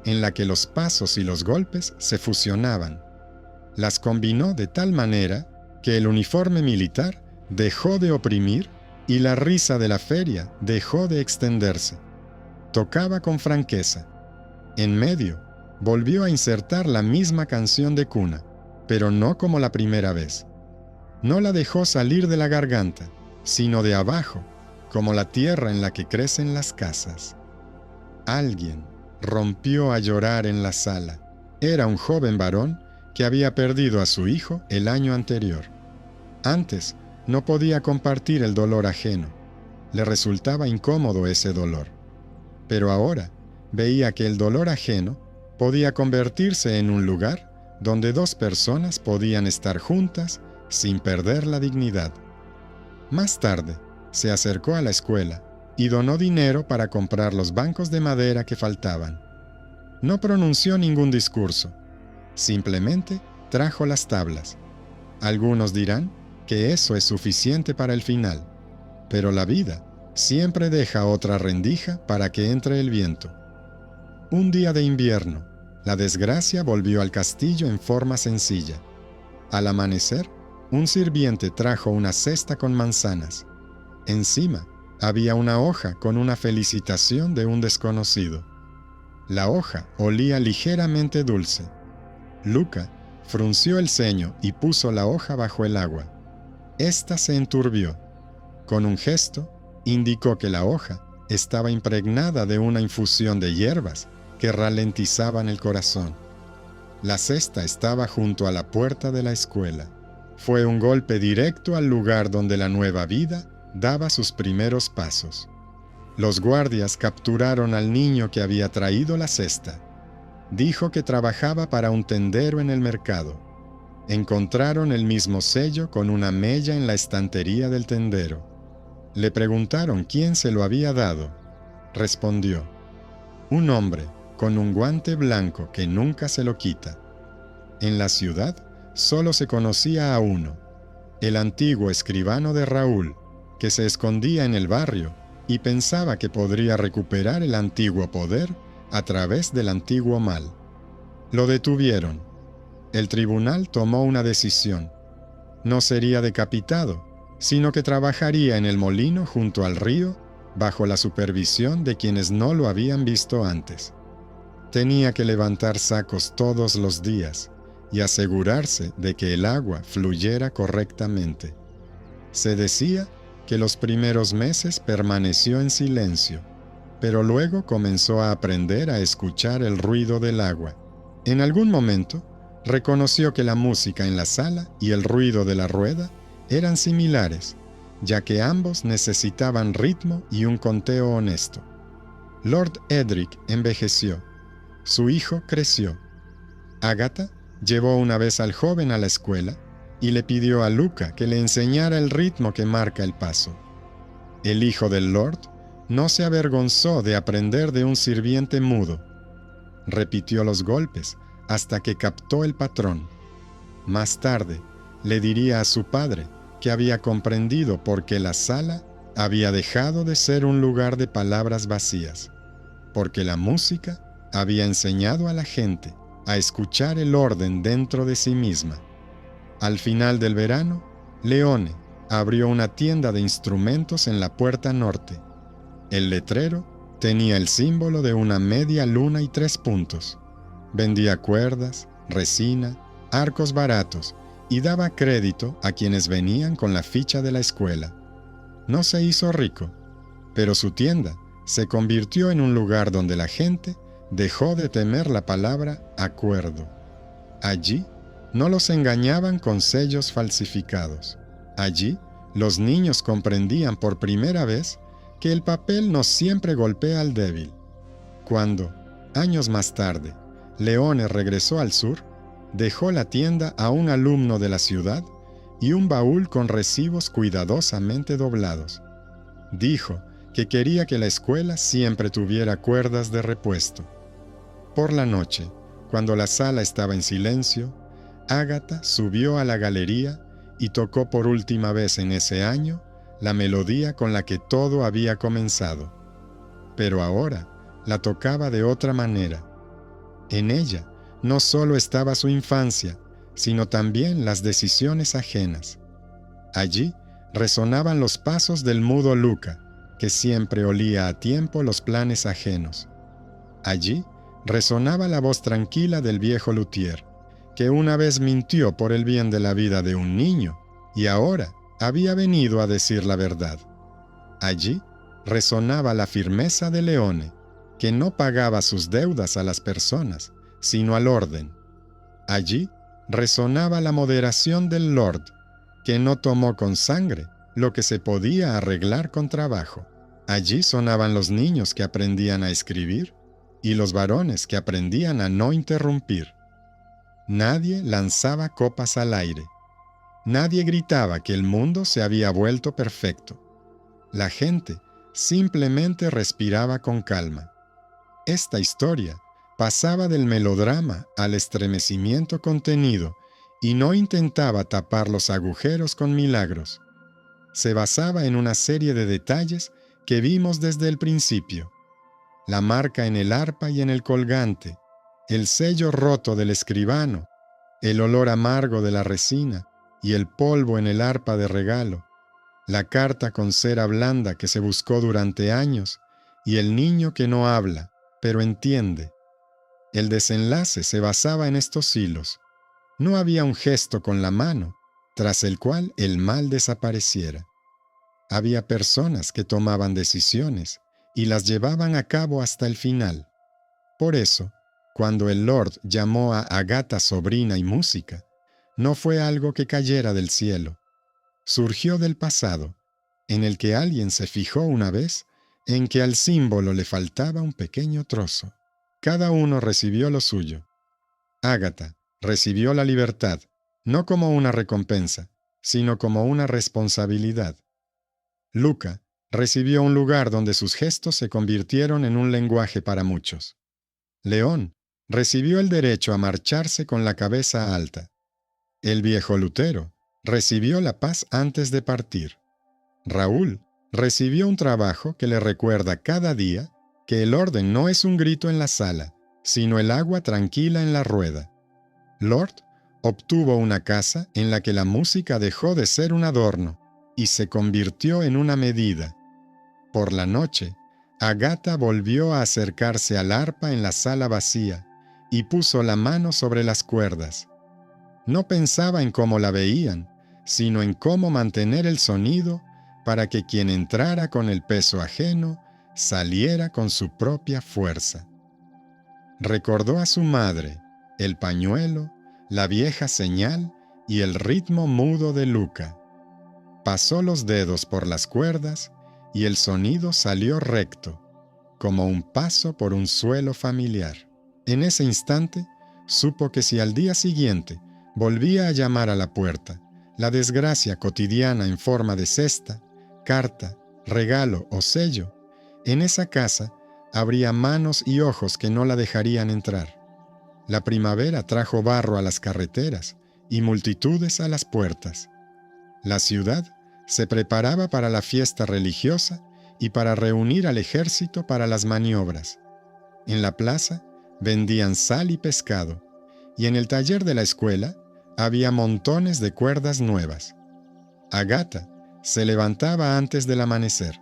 A: en la que los pasos y los golpes se fusionaban. Las combinó de tal manera que el uniforme militar dejó de oprimir y la risa de la feria dejó de extenderse. Tocaba con franqueza. En medio, volvió a insertar la misma canción de cuna, pero no como la primera vez. No la dejó salir de la garganta, sino de abajo, como la tierra en la que crecen las casas. Alguien rompió a llorar en la sala. Era un joven varón que había perdido a su hijo el año anterior. Antes no podía compartir el dolor ajeno. Le resultaba incómodo ese dolor. Pero ahora veía que el dolor ajeno podía convertirse en un lugar donde dos personas podían estar juntas sin perder la dignidad. Más tarde, se acercó a la escuela y donó dinero para comprar los bancos de madera que faltaban. No pronunció ningún discurso, simplemente trajo las tablas. Algunos dirán que eso es suficiente para el final, pero la vida siempre deja otra rendija para que entre el viento. Un día de invierno, la desgracia volvió al castillo en forma sencilla. Al amanecer, un sirviente trajo una cesta con manzanas. Encima había una hoja con una felicitación de un desconocido. La hoja olía ligeramente dulce. Luca frunció el ceño y puso la hoja bajo el agua. Esta se enturbió. Con un gesto, indicó que la hoja estaba impregnada de una infusión de hierbas que ralentizaban el corazón. La cesta estaba junto a la puerta de la escuela. Fue un golpe directo al lugar donde la nueva vida daba sus primeros pasos. Los guardias capturaron al niño que había traído la cesta. Dijo que trabajaba para un tendero en el mercado. Encontraron el mismo sello con una mella en la estantería del tendero. Le preguntaron quién se lo había dado. Respondió: un hombre con un guante blanco que nunca se lo quita. En la ciudad solo se conocía a uno, el antiguo escribano de Raúl, que se escondía en el barrio y pensaba que podría recuperar el antiguo poder a través del antiguo mal. Lo detuvieron. El tribunal tomó una decisión. No sería decapitado, sino que trabajaría en el molino junto al río, bajo la supervisión de quienes no lo habían visto antes. Tenía que levantar sacos todos los días y asegurarse de que el agua fluyera correctamente. Se decía que los primeros meses permaneció en silencio, pero luego comenzó a aprender a escuchar el ruido del agua. En algún momento, reconoció que la música en la sala y el ruido de la rueda eran similares, ya que ambos necesitaban ritmo y un conteo honesto. Lord Edric envejeció. Su hijo creció. Agatha llevó una vez al joven a la escuela y le pidió a Luca que le enseñara el ritmo que marca el paso. El hijo del Lord no se avergonzó de aprender de un sirviente mudo. Repitió los golpes hasta que captó el patrón. Más tarde, le diría a su padre que había comprendido por qué la sala había dejado de ser un lugar de palabras vacías, porque la música había enseñado a la gente a escuchar el orden dentro de sí misma. Al final del verano, Leone abrió una tienda de instrumentos en la puerta norte. El letrero tenía el símbolo de una media luna y 3 puntos. Vendía cuerdas, resina, arcos baratos y daba crédito a quienes venían con la ficha de la escuela. No se hizo rico, pero su tienda se convirtió en un lugar donde la gente dejó de temer la palabra acuerdo. Allí no los engañaban con sellos falsificados. Allí los niños comprendían por primera vez que el papel no siempre golpea al débil. Cuando, años más tarde, Leone regresó al sur, dejó la tienda a un alumno de la ciudad y un baúl con recibos cuidadosamente doblados. Dijo que quería que la escuela siempre tuviera cuerdas de repuesto. Por la noche, cuando la sala estaba en silencio, Agatha subió a la galería y tocó por última vez en ese año la melodía con la que todo había comenzado. Pero ahora la tocaba de otra manera. En ella no solo estaba su infancia, sino también las decisiones ajenas. Allí resonaban los pasos del mudo Luca, que siempre olía a tiempo los planes ajenos. Allí resonaba la voz tranquila del viejo luthier, que una vez mintió por el bien de la vida de un niño y ahora había venido a decir la verdad. Allí resonaba la firmeza de Leone, que no pagaba sus deudas a las personas, sino al orden. Allí resonaba la moderación del Lord, que no tomó con sangre lo que se podía arreglar con trabajo. Allí sonaban los niños que aprendían a escribir y los varones que aprendían a no interrumpir. Nadie lanzaba copas al aire. Nadie gritaba que el mundo se había vuelto perfecto. La gente simplemente respiraba con calma. Esta historia pasaba del melodrama al estremecimiento contenido y no intentaba tapar los agujeros con milagros. Se basaba en una serie de detalles que vimos desde el principio. La marca en el arpa y en el colgante, el sello roto del escribano, el olor amargo de la resina y el polvo en el arpa de regalo, la carta con cera blanda que se buscó durante años y el niño que no habla, pero entiende. El desenlace se basaba en estos hilos. No había un gesto con la mano, tras el cual el mal desapareciera. Había personas que tomaban decisiones y las llevaban a cabo hasta el final. Por eso, cuando el Lord llamó a Agatha sobrina y música, no fue algo que cayera del cielo. Surgió del pasado, en el que alguien se fijó una vez en que al símbolo le faltaba un pequeño trozo. Cada uno recibió lo suyo. Agatha recibió la libertad, no como una recompensa, sino como una responsabilidad. Luca recibió un lugar donde sus gestos se convirtieron en un lenguaje para muchos. León recibió el derecho a marcharse con la cabeza alta. El viejo Lutero recibió la paz antes de partir. Raúl recibió un trabajo que le recuerda cada día que el orden no es un grito en la sala, sino el agua tranquila en la rueda. Lord obtuvo una casa en la que la música dejó de ser un adorno y se convirtió en una medida. Por la noche, Agatha volvió a acercarse al arpa en la sala vacía y puso la mano sobre las cuerdas. No pensaba en cómo la veían, sino en cómo mantener el sonido para que quien entrara con el peso ajeno saliera con su propia fuerza. Recordó a su madre, el pañuelo, la vieja señal y el ritmo mudo de Luca. Pasó los dedos por las cuerdas y el sonido salió recto, como un paso por un suelo familiar. En ese instante, supo que si al día siguiente volvía a llamar a la puerta, la desgracia cotidiana en forma de cesta, carta, regalo o sello, en esa casa habría manos y ojos que no la dejarían entrar. La primavera trajo barro a las carreteras y multitudes a las puertas. La ciudad se preparaba para la fiesta religiosa y para reunir al ejército para las maniobras. En la plaza vendían sal y pescado, y en el taller de la escuela había montones de cuerdas nuevas. Agatha se levantaba antes del amanecer,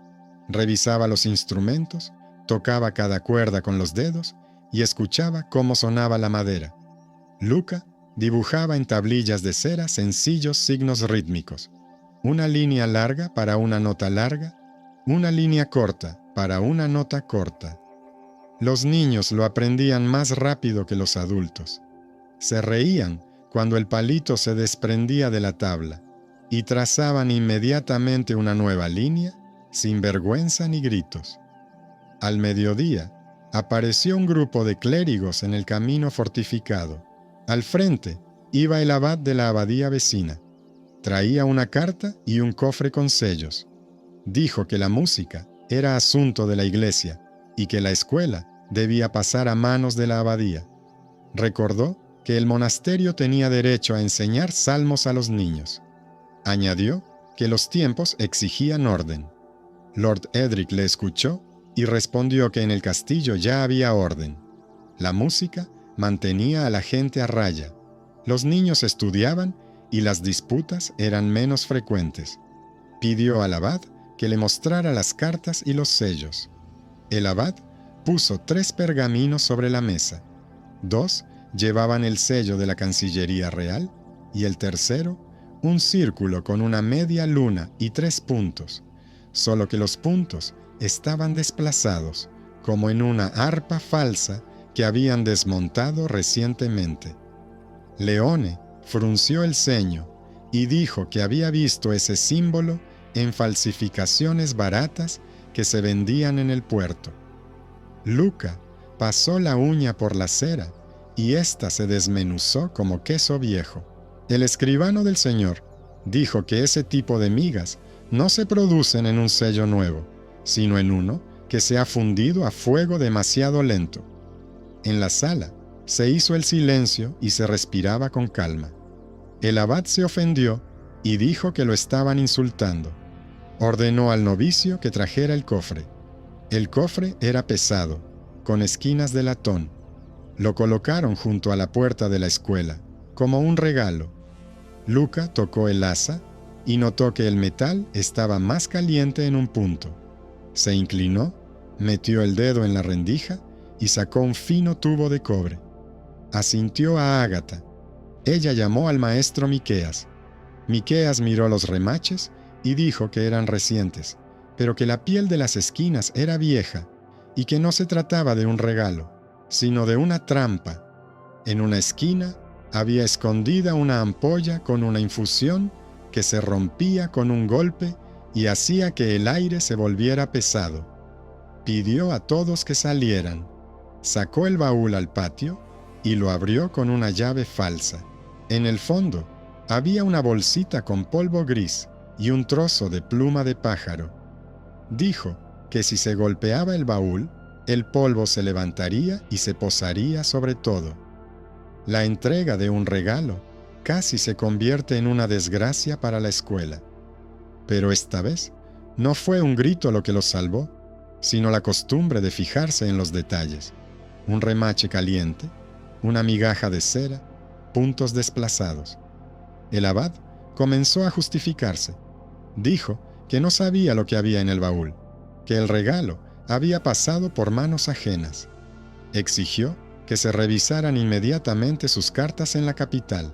A: revisaba los instrumentos, tocaba cada cuerda con los dedos y escuchaba cómo sonaba la madera. Luca dibujaba en tablillas de cera sencillos signos rítmicos. Una línea larga para una nota larga, una línea corta para una nota corta. Los niños lo aprendían más rápido que los adultos. Se reían cuando el palito se desprendía de la tabla y trazaban inmediatamente una nueva línea, sin vergüenza ni gritos. Al mediodía, apareció un grupo de clérigos en el camino fortificado. Al frente iba el abad de la abadía vecina. Traía una carta y un cofre con sellos. Dijo que la música era asunto de la iglesia y que la escuela debía pasar a manos de la abadía. Recordó que el monasterio tenía derecho a enseñar salmos a los niños. Añadió que los tiempos exigían orden. Lord Edric le escuchó y respondió que en el castillo ya había orden. La música mantenía a la gente a raya. Los niños estudiaban y las disputas eran menos frecuentes. Pidió al abad que le mostrara las cartas y los sellos. El abad puso 3 pergaminos sobre la mesa. 2 llevaban el sello de la Cancillería Real y el tercero, un círculo con una media luna y 3 puntos, solo que los puntos estaban desplazados, como en una arpa falsa que habían desmontado recientemente. Leone frunció el ceño y dijo que había visto ese símbolo en falsificaciones baratas que se vendían en el puerto. Luca pasó la uña por la cera y ésta se desmenuzó como queso viejo. El escribano del señor dijo que ese tipo de migas no se producen en un sello nuevo, sino en uno que se ha fundido a fuego demasiado lento. En la sala se hizo el silencio y se respiraba con calma. El abad se ofendió y dijo que lo estaban insultando. Ordenó al novicio que trajera el cofre. El cofre era pesado, con esquinas de latón. Lo colocaron junto a la puerta de la escuela, como un regalo. Luca tocó el asa y notó que el metal estaba más caliente en un punto. Se inclinó, metió el dedo en la rendija y sacó un fino tubo de cobre. Asintió a Agatha. Ella llamó al maestro Miqueas. Miqueas miró los remaches y dijo que eran recientes, pero que la piel de las esquinas era vieja y que no se trataba de un regalo, sino de una trampa. En una esquina había escondida una ampolla con una infusión que se rompía con un golpe y hacía que el aire se volviera pesado. Pidió a todos que salieran. Sacó el baúl al patio y lo abrió con una llave falsa. En el fondo había una bolsita con polvo gris y un trozo de pluma de pájaro. Dijo que si se golpeaba el baúl, el polvo se levantaría y se posaría sobre todo. La entrega de un regalo casi se convierte en una desgracia para la escuela. Pero esta vez no fue un grito lo que los salvó, sino la costumbre de fijarse en los detalles: un remache caliente, una migaja de cera, puntos desplazados. El abad comenzó a justificarse. Dijo que no sabía lo que había en el baúl, que el regalo había pasado por manos ajenas. Exigió que se revisaran inmediatamente sus cartas en la capital.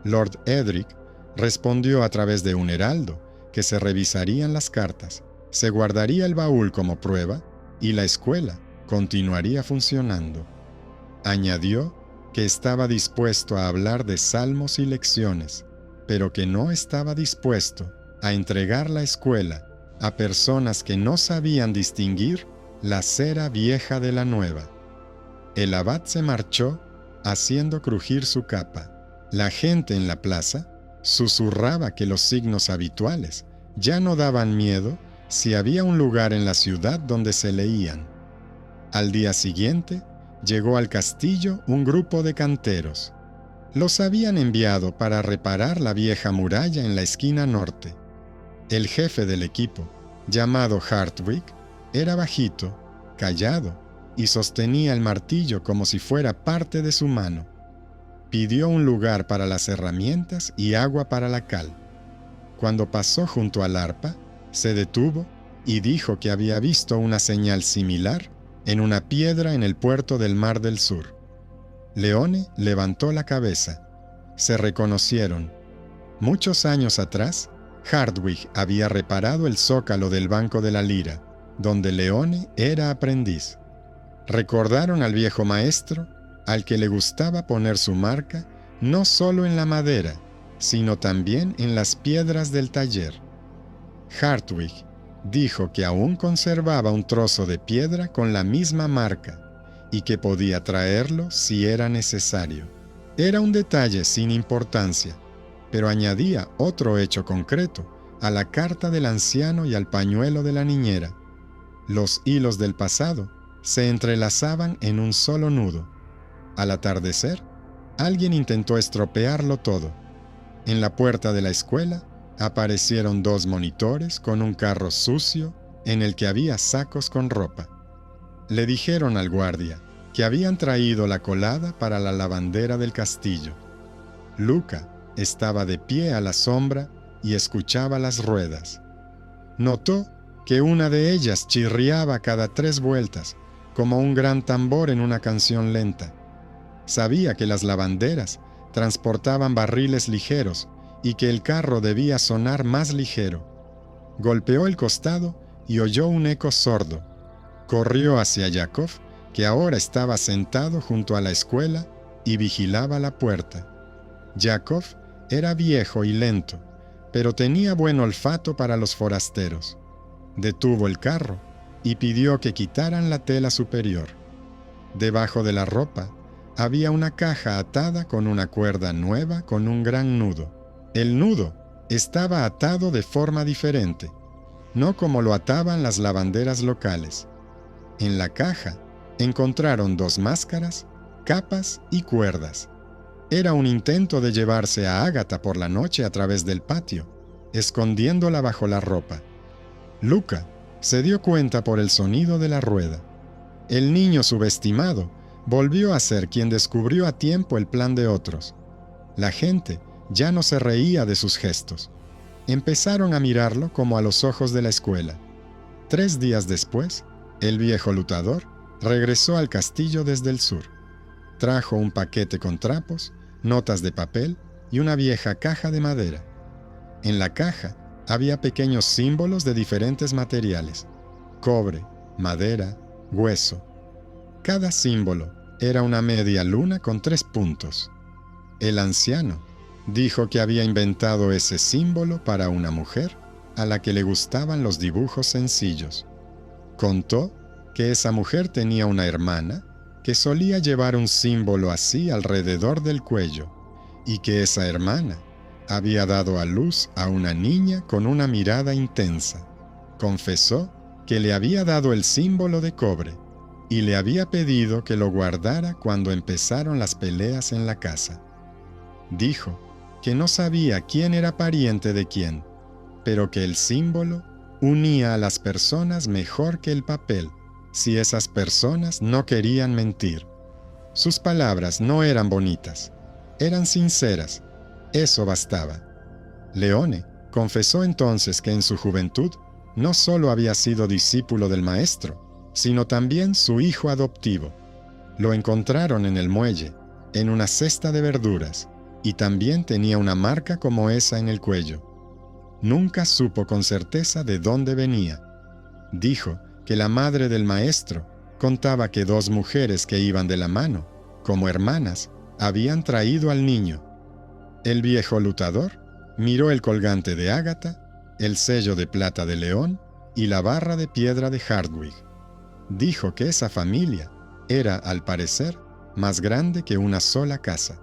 A: Lord Edric respondió a través de un heraldo que se revisarían las cartas, se guardaría el baúl como prueba y la escuela continuaría funcionando. Añadió que estaba dispuesto a hablar de salmos y lecciones, pero que no estaba dispuesto a entregar la escuela a personas que no sabían distinguir la cera vieja de la nueva. El abad se marchó haciendo crujir su capa. La gente en la plaza susurraba que los signos habituales ya no daban miedo si había un lugar en la ciudad donde se leían. Al día siguiente, llegó al castillo un grupo de canteros. Los habían enviado para reparar la vieja muralla en la esquina norte. El jefe del equipo, llamado Hartwig, era bajito, callado, y sostenía el martillo como si fuera parte de su mano. Pidió un lugar para las herramientas y agua para la cal. Cuando pasó junto al arpa, se detuvo y dijo que había visto una señal similar en una piedra en el puerto del Mar del Sur. Leone levantó la cabeza. Se reconocieron. Muchos años atrás, Hartwig había reparado el zócalo del Banco de la Lira, donde Leone era aprendiz. Recordaron al viejo maestro, al que le gustaba poner su marca no solo en la madera, sino también en las piedras del taller. Hartwig dijo que aún conservaba un trozo de piedra con la misma marca y que podía traerlo si era necesario. Era un detalle sin importancia, pero añadía otro hecho concreto a la carta del anciano y al pañuelo de la niñera. Los hilos del pasado se entrelazaban en un solo nudo. Al atardecer, alguien intentó estropearlo todo. En la puerta de la escuela aparecieron 2 monitores con un carro sucio en el que había sacos con ropa. Le dijeron al guardia que habían traído la colada para la lavandera del castillo. Luca estaba de pie a la sombra y escuchaba las ruedas. Notó que una de ellas chirriaba cada 3 vueltas, como un gran tambor en una canción lenta. Sabía que las lavanderas transportaban barriles ligeros y que el carro debía sonar más ligero. Golpeó el costado y oyó un eco sordo. Corrió hacia Yakov, que ahora estaba sentado junto a la escuela y vigilaba la puerta. Yakov era viejo y lento, pero tenía buen olfato para los forasteros. Detuvo el carro y pidió que quitaran la tela superior. Debajo de la ropa había una caja atada con una cuerda nueva con un gran nudo. El nudo estaba atado de forma diferente, no como lo ataban las lavanderas locales. En la caja encontraron 2 máscaras, capas y cuerdas. Era un intento de llevarse a Ágata por la noche a través del patio, escondiéndola bajo la ropa. Luca se dio cuenta por el sonido de la rueda. El niño subestimado volvió a ser quien descubrió a tiempo el plan de otros. La gente ya no se reía de sus gestos. Empezaron a mirarlo como a los ojos de la escuela. 3 días después, el viejo lutador regresó al castillo desde el sur. Trajo un paquete con trapos, notas de papel y una vieja caja de madera. En la caja había pequeños símbolos de diferentes materiales: cobre, madera, hueso. Cada símbolo era una media luna con 3 puntos. El anciano dijo que había inventado ese símbolo para una mujer a la que le gustaban los dibujos sencillos. Contó que esa mujer tenía una hermana que solía llevar un símbolo así alrededor del cuello y que esa hermana había dado a luz a una niña con una mirada intensa. Confesó que le había dado el símbolo de cobre y le había pedido que lo guardara cuando empezaron las peleas en la casa. Dijo que no sabía quién era pariente de quién, pero que el símbolo unía a las personas mejor que el papel, si esas personas no querían mentir. Sus palabras no eran bonitas, eran sinceras. Eso bastaba. Leone confesó entonces que en su juventud no solo había sido discípulo del maestro, sino también su hijo adoptivo. Lo encontraron en el muelle, en una cesta de verduras, y también tenía una marca como esa en el cuello. Nunca supo con certeza de dónde venía. Dijo que la madre del maestro contaba que 2 mujeres que iban de la mano, como hermanas, habían traído al niño. El viejo lutador miró el colgante de ágata, el sello de plata de León y la barra de piedra de Hardwigg. Dijo que esa familia era, al parecer, más grande que una sola casa.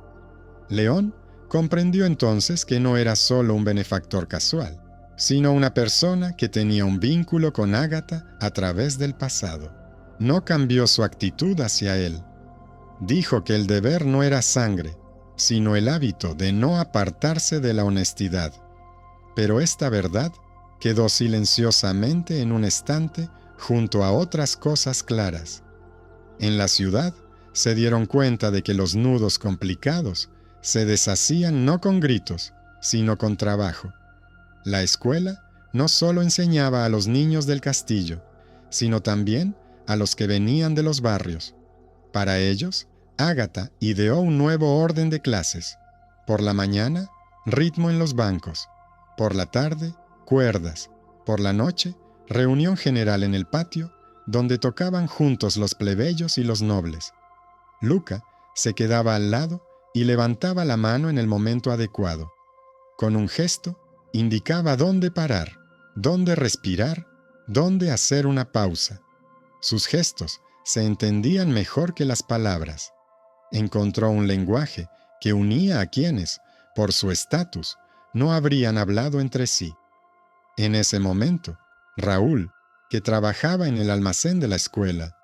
A: León comprendió entonces que no era solo un benefactor casual, sino una persona que tenía un vínculo con Ágata a través del pasado. No cambió su actitud hacia él. Dijo que el deber no era sangre, sino el hábito de no apartarse de la honestidad. Pero esta verdad quedó silenciosamente en un estante junto a otras cosas claras. En la ciudad se dieron cuenta de que los nudos complicados se deshacían no con gritos, sino con trabajo. La escuela no solo enseñaba a los niños del castillo, sino también a los que venían de los barrios. Para ellos, Ágata ideó un nuevo orden de clases. Por la mañana, ritmo en los bancos. Por la tarde, cuerdas. Por la noche, reunión general en el patio, donde tocaban juntos los plebeyos y los nobles. Luca se quedaba al lado y levantaba la mano en el momento adecuado. Con un gesto, indicaba dónde parar, dónde respirar, dónde hacer una pausa. Sus gestos se entendían mejor que las palabras. Encontró un lenguaje que unía a quienes, por su estatus, no habrían hablado entre sí. En ese momento, Raúl, que trabajaba en el almacén de la escuela,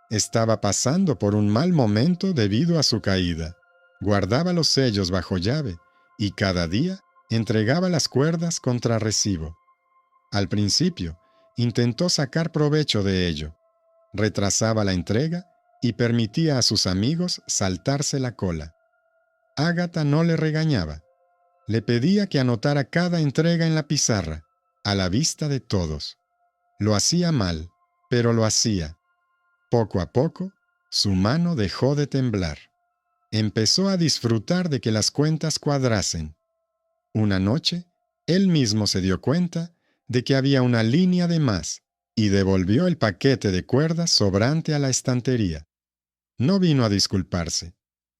A: estaba pasando por un mal momento debido a su caída. Guardaba los sellos bajo llave y cada día entregaba las cuerdas contra recibo. Al principio, intentó sacar provecho de ello. Retrasaba la entrega y permitía a sus amigos saltarse la cola. Ágata no le regañaba. Le pedía que anotara cada entrega en la pizarra, a la vista de todos. Lo hacía mal, pero lo hacía. Poco a poco, su mano dejó de temblar. Empezó a disfrutar de que las cuentas cuadrasen. Una noche, él mismo se dio cuenta de que había una línea de más y devolvió el paquete de cuerdas sobrante a la estantería. No vino a disculparse.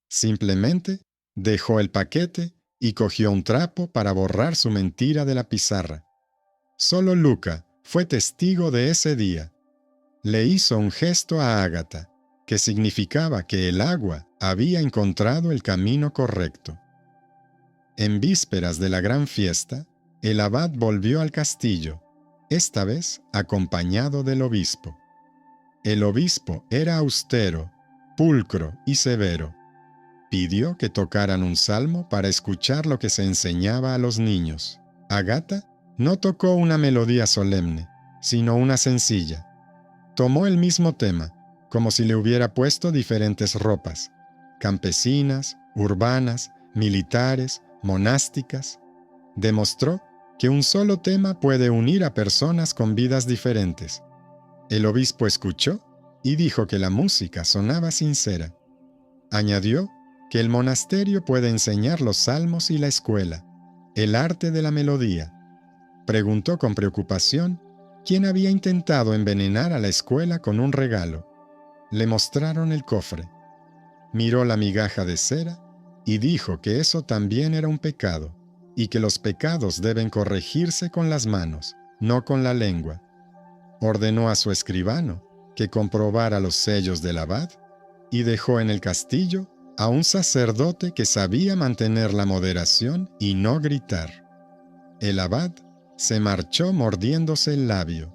A: Simplemente dejó el paquete y cogió un trapo para borrar su mentira de la pizarra. Solo Luca fue testigo de ese día. Le hizo un gesto a Ágata, que significaba que el agua había encontrado el camino correcto. En vísperas de la gran fiesta, el abad volvió al castillo, esta vez acompañado del obispo. El obispo era austero, pulcro y severo. Pidió que tocaran un salmo para escuchar lo que se enseñaba a los niños. Ágata no tocó una melodía solemne, sino una sencilla. Tomó el mismo tema, como si le hubiera puesto diferentes ropas, campesinas, urbanas, militares, monásticas. Demostró que un solo tema puede unir a personas con vidas diferentes. El obispo escuchó y dijo que la música sonaba sincera. Añadió que el monasterio puede enseñar los salmos y la escuela, el arte de la melodía. Preguntó con preocupación quién había intentado envenenar a la escuela con un regalo. Le mostraron el cofre. Miró la migaja de cera y dijo que eso también era un pecado, y que los pecados deben corregirse con las manos, no con la lengua. Ordenó a su escribano que comprobara los sellos del abad y dejó en el castillo a un sacerdote que sabía mantener la moderación y no gritar. El abad se marchó mordiéndose el labio.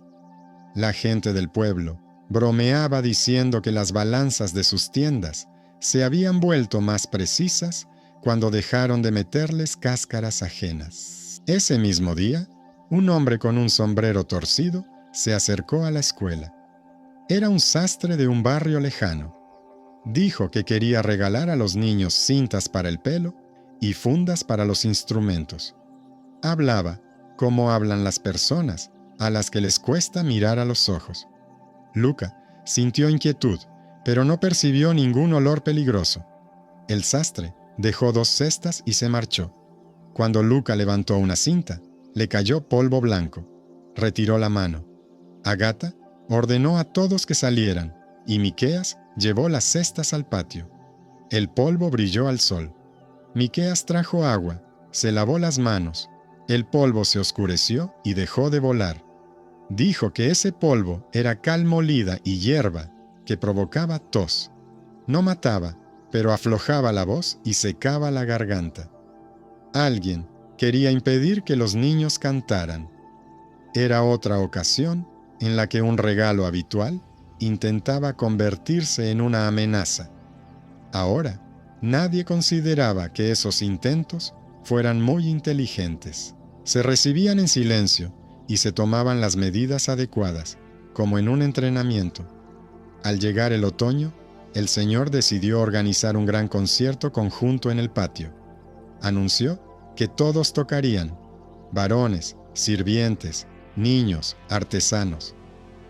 A: La gente del pueblo bromeaba diciendo que las balanzas de sus tiendas se habían vuelto más precisas cuando dejaron de meterles cáscaras ajenas. Ese mismo día, un hombre con un sombrero torcido se acercó a la escuela. Era un sastre de un barrio lejano. Dijo que quería regalar a los niños cintas para el pelo y fundas para los instrumentos. Hablaba como hablan las personas a las que les cuesta mirar a los ojos. Luca sintió inquietud, pero no percibió ningún olor peligroso. El sastre dejó 2 cestas y se marchó. Cuando Luca levantó una cinta, le cayó polvo blanco. Retiró la mano. Agata ordenó a todos que salieran, y Miqueas llevó las cestas al patio. El polvo brilló al sol. Miqueas trajo agua, se lavó las manos. El polvo se oscureció y dejó de volar. Dijo que ese polvo era cal molida y hierba que provocaba tos. No mataba, pero aflojaba la voz y secaba la garganta. Alguien quería impedir que los niños cantaran. Era otra ocasión en la que un regalo habitual intentaba convertirse en una amenaza. Ahora, nadie consideraba que esos intentos fueran muy inteligentes. Se recibían en silencio y se tomaban las medidas adecuadas, como en un entrenamiento. Al llegar el otoño, el señor decidió organizar un gran concierto conjunto en el patio. Anunció que todos tocarían: varones, sirvientes, niños, artesanos.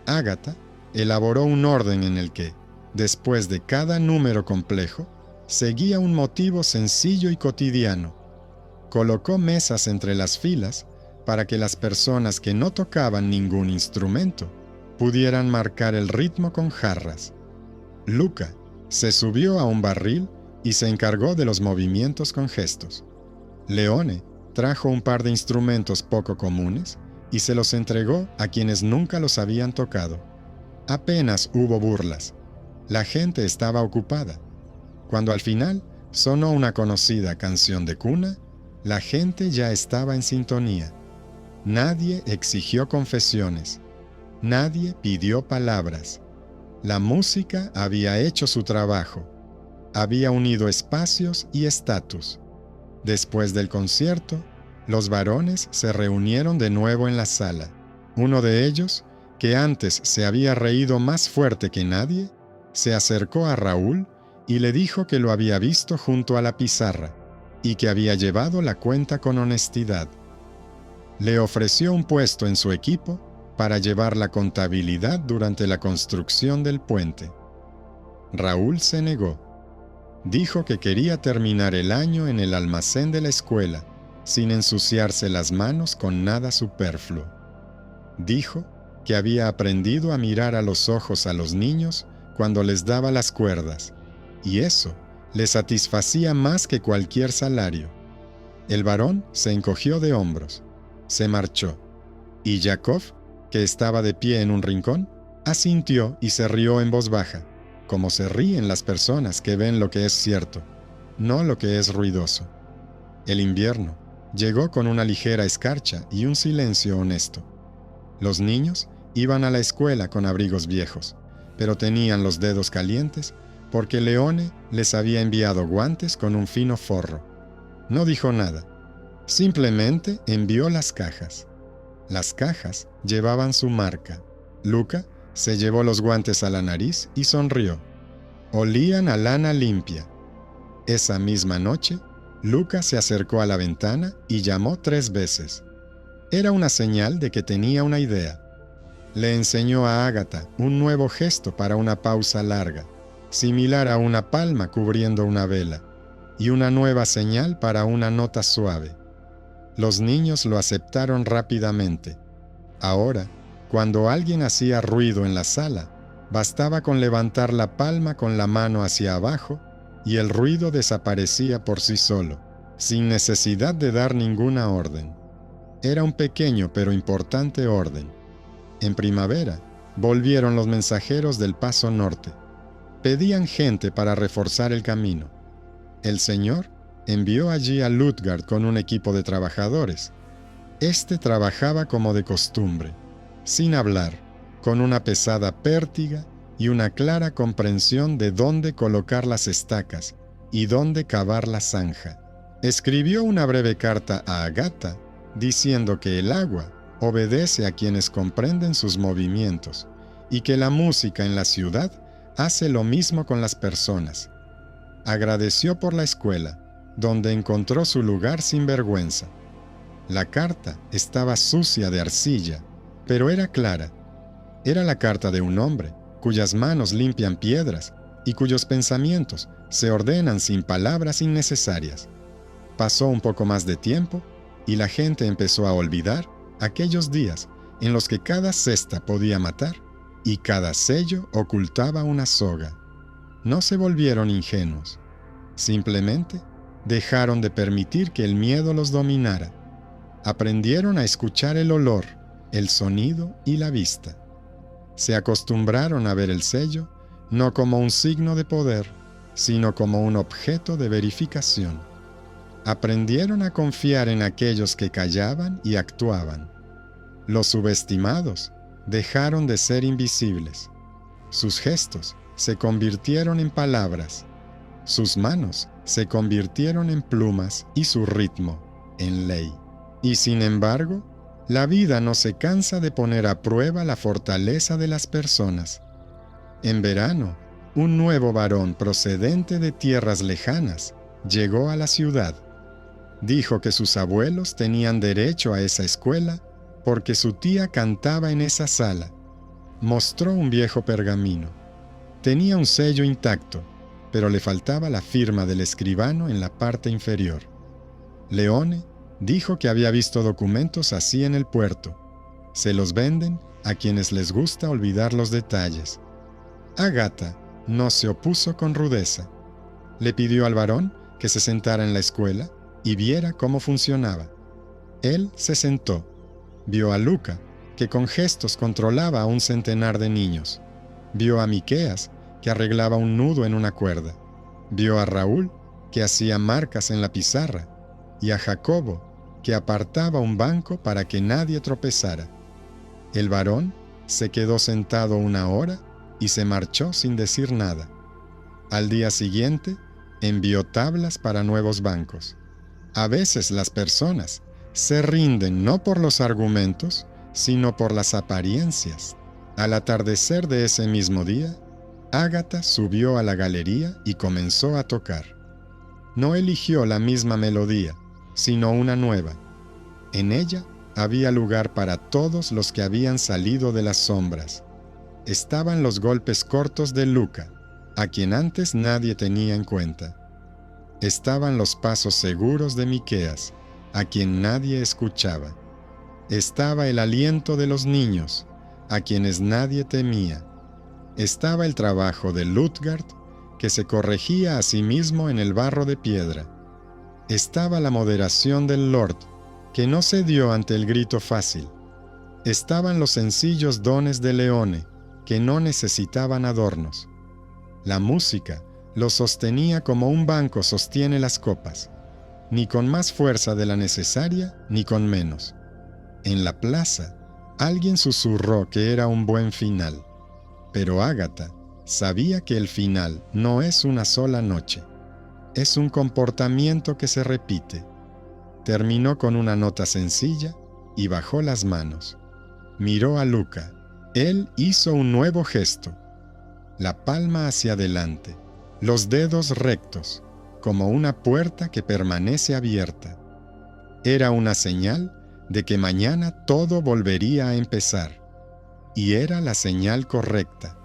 A: Ágata elaboró un orden en el que, después de cada número complejo, seguía un motivo sencillo y cotidiano. Colocó mesas entre las filas para que las personas que no tocaban ningún instrumento pudieran marcar el ritmo con jarras. Luca se subió a un barril y se encargó de los movimientos con gestos. Leone trajo un par de instrumentos poco comunes y se los entregó a quienes nunca los habían tocado. Apenas hubo burlas. La gente estaba ocupada. Cuando al final sonó una conocida canción de cuna, la gente ya estaba en sintonía. Nadie exigió confesiones. Nadie pidió palabras. La música había hecho su trabajo. Había unido espacios y estatus. Después del concierto, los varones se reunieron de nuevo en la sala. Uno de ellos, que antes se había reído más fuerte que nadie, se acercó a Raúl y le dijo que lo había visto junto a la pizarra y que había llevado la cuenta con honestidad. Le ofreció un puesto en su equipo para llevar la contabilidad durante la construcción del puente. Raúl se negó. Dijo que quería terminar el año en el almacén de la escuela, sin ensuciarse las manos con nada superfluo. Dijo que había aprendido a mirar a los ojos a los niños cuando les daba las cuerdas, y eso le satisfacía más que cualquier salario. El varón se encogió de hombros, se marchó, y Yakov, que estaba de pie en un rincón, asintió y se rió en voz baja, como se ríen las personas que ven lo que es cierto, no lo que es ruidoso. El invierno llegó con una ligera escarcha y un silencio honesto. Los niños iban a la escuela con abrigos viejos, pero tenían los dedos calientes porque Leone les había enviado guantes con un fino forro. No dijo nada, simplemente envió las cajas. Las cajas llevaban su marca. Luca se llevó los guantes a la nariz y sonrió. Olían a lana limpia. Esa misma noche, Luca se acercó a la ventana y llamó 3 veces. Era una señal de que tenía una idea. Le enseñó a Ágata un nuevo gesto para una pausa larga, similar a una palma cubriendo una vela, y una nueva señal para una nota suave. Los niños lo aceptaron rápidamente. Ahora, cuando alguien hacía ruido en la sala, bastaba con levantar la palma con la mano hacia abajo y el ruido desaparecía por sí solo, sin necesidad de dar ninguna orden. Era un pequeño pero importante orden. En primavera, volvieron los mensajeros del Paso Norte. Pedían gente para reforzar el camino. El señor envió allí a Lutgard con un equipo de trabajadores. Este trabajaba como de costumbre, sin hablar, con una pesada pértiga y una clara comprensión de dónde colocar las estacas y dónde cavar la zanja. Escribió una breve carta a Agata diciendo que el agua obedece a quienes comprenden sus movimientos, y que la música en la ciudad hace lo mismo con las personas. Agradeció por la escuela, donde encontró su lugar sin vergüenza. La carta estaba sucia de arcilla, pero era clara. Era la carta de un hombre, cuyas manos limpian piedras y cuyos pensamientos se ordenan sin palabras innecesarias. Pasó un poco más de tiempo y la gente empezó a olvidar aquellos días en los que cada cesta podía matar y cada sello ocultaba una soga. No se volvieron ingenuos. Simplemente dejaron de permitir que el miedo los dominara. Aprendieron a escuchar el olor, el sonido y la vista. Se acostumbraron a ver el sello no como un signo de poder, sino como un objeto de verificación. Aprendieron a confiar en aquellos que callaban y actuaban. Los subestimados dejaron de ser invisibles. Sus gestos se convirtieron en palabras. Sus manos se convirtieron en plumas y su ritmo en ley. Y sin embargo, la vida no se cansa de poner a prueba la fortaleza de las personas. En verano, un nuevo varón procedente de tierras lejanas llegó a la ciudad. Dijo que sus abuelos tenían derecho a esa escuela porque su tía cantaba en esa sala. Mostró un viejo pergamino. Tenía un sello intacto, pero le faltaba la firma del escribano en la parte inferior. Leone dijo que había visto documentos así en el puerto. Se los venden a quienes les gusta olvidar los detalles. Agatha no se opuso con rudeza. Le pidió al varón que se sentara en la escuela y viera cómo funcionaba. Él se sentó. Vio a Luca, que con gestos controlaba a un centenar de niños. Vio a Miqueas, que arreglaba un nudo en una cuerda. Vio a Raúl, que hacía marcas en la pizarra, y a Jacobo, que apartaba un banco para que nadie tropezara. El varón se quedó sentado una hora y se marchó sin decir nada. Al día siguiente, envió tablas para nuevos bancos. A veces las personas se rinden no por los argumentos, sino por las apariencias. Al atardecer de ese mismo día, Agatha subió a la galería y comenzó a tocar. No eligió la misma melodía, sino una nueva. En ella había lugar para todos los que habían salido de las sombras. Estaban los golpes cortos de Luca, a quien antes nadie tenía en cuenta. Estaban los pasos seguros de Miqueas, a quien nadie escuchaba. Estaba el aliento de los niños, a quienes nadie temía. Estaba el trabajo de Lutgard, que se corregía a sí mismo en el barro de piedra. Estaba la moderación del Lord, que no cedió ante el grito fácil. Estaban los sencillos dones de Leone, que no necesitaban adornos. La música lo sostenía como un banco sostiene las copas, ni con más fuerza de la necesaria, ni con menos. En la plaza, alguien susurró que era un buen final, pero Agatha sabía que el final no es una sola noche, es un comportamiento que se repite. Terminó con una nota sencilla y bajó las manos. Miró a Luca. Él hizo un nuevo gesto. La palma hacia adelante, los dedos rectos, como una puerta que permanece abierta. Era una señal de que mañana todo volvería a empezar. Y era la señal correcta.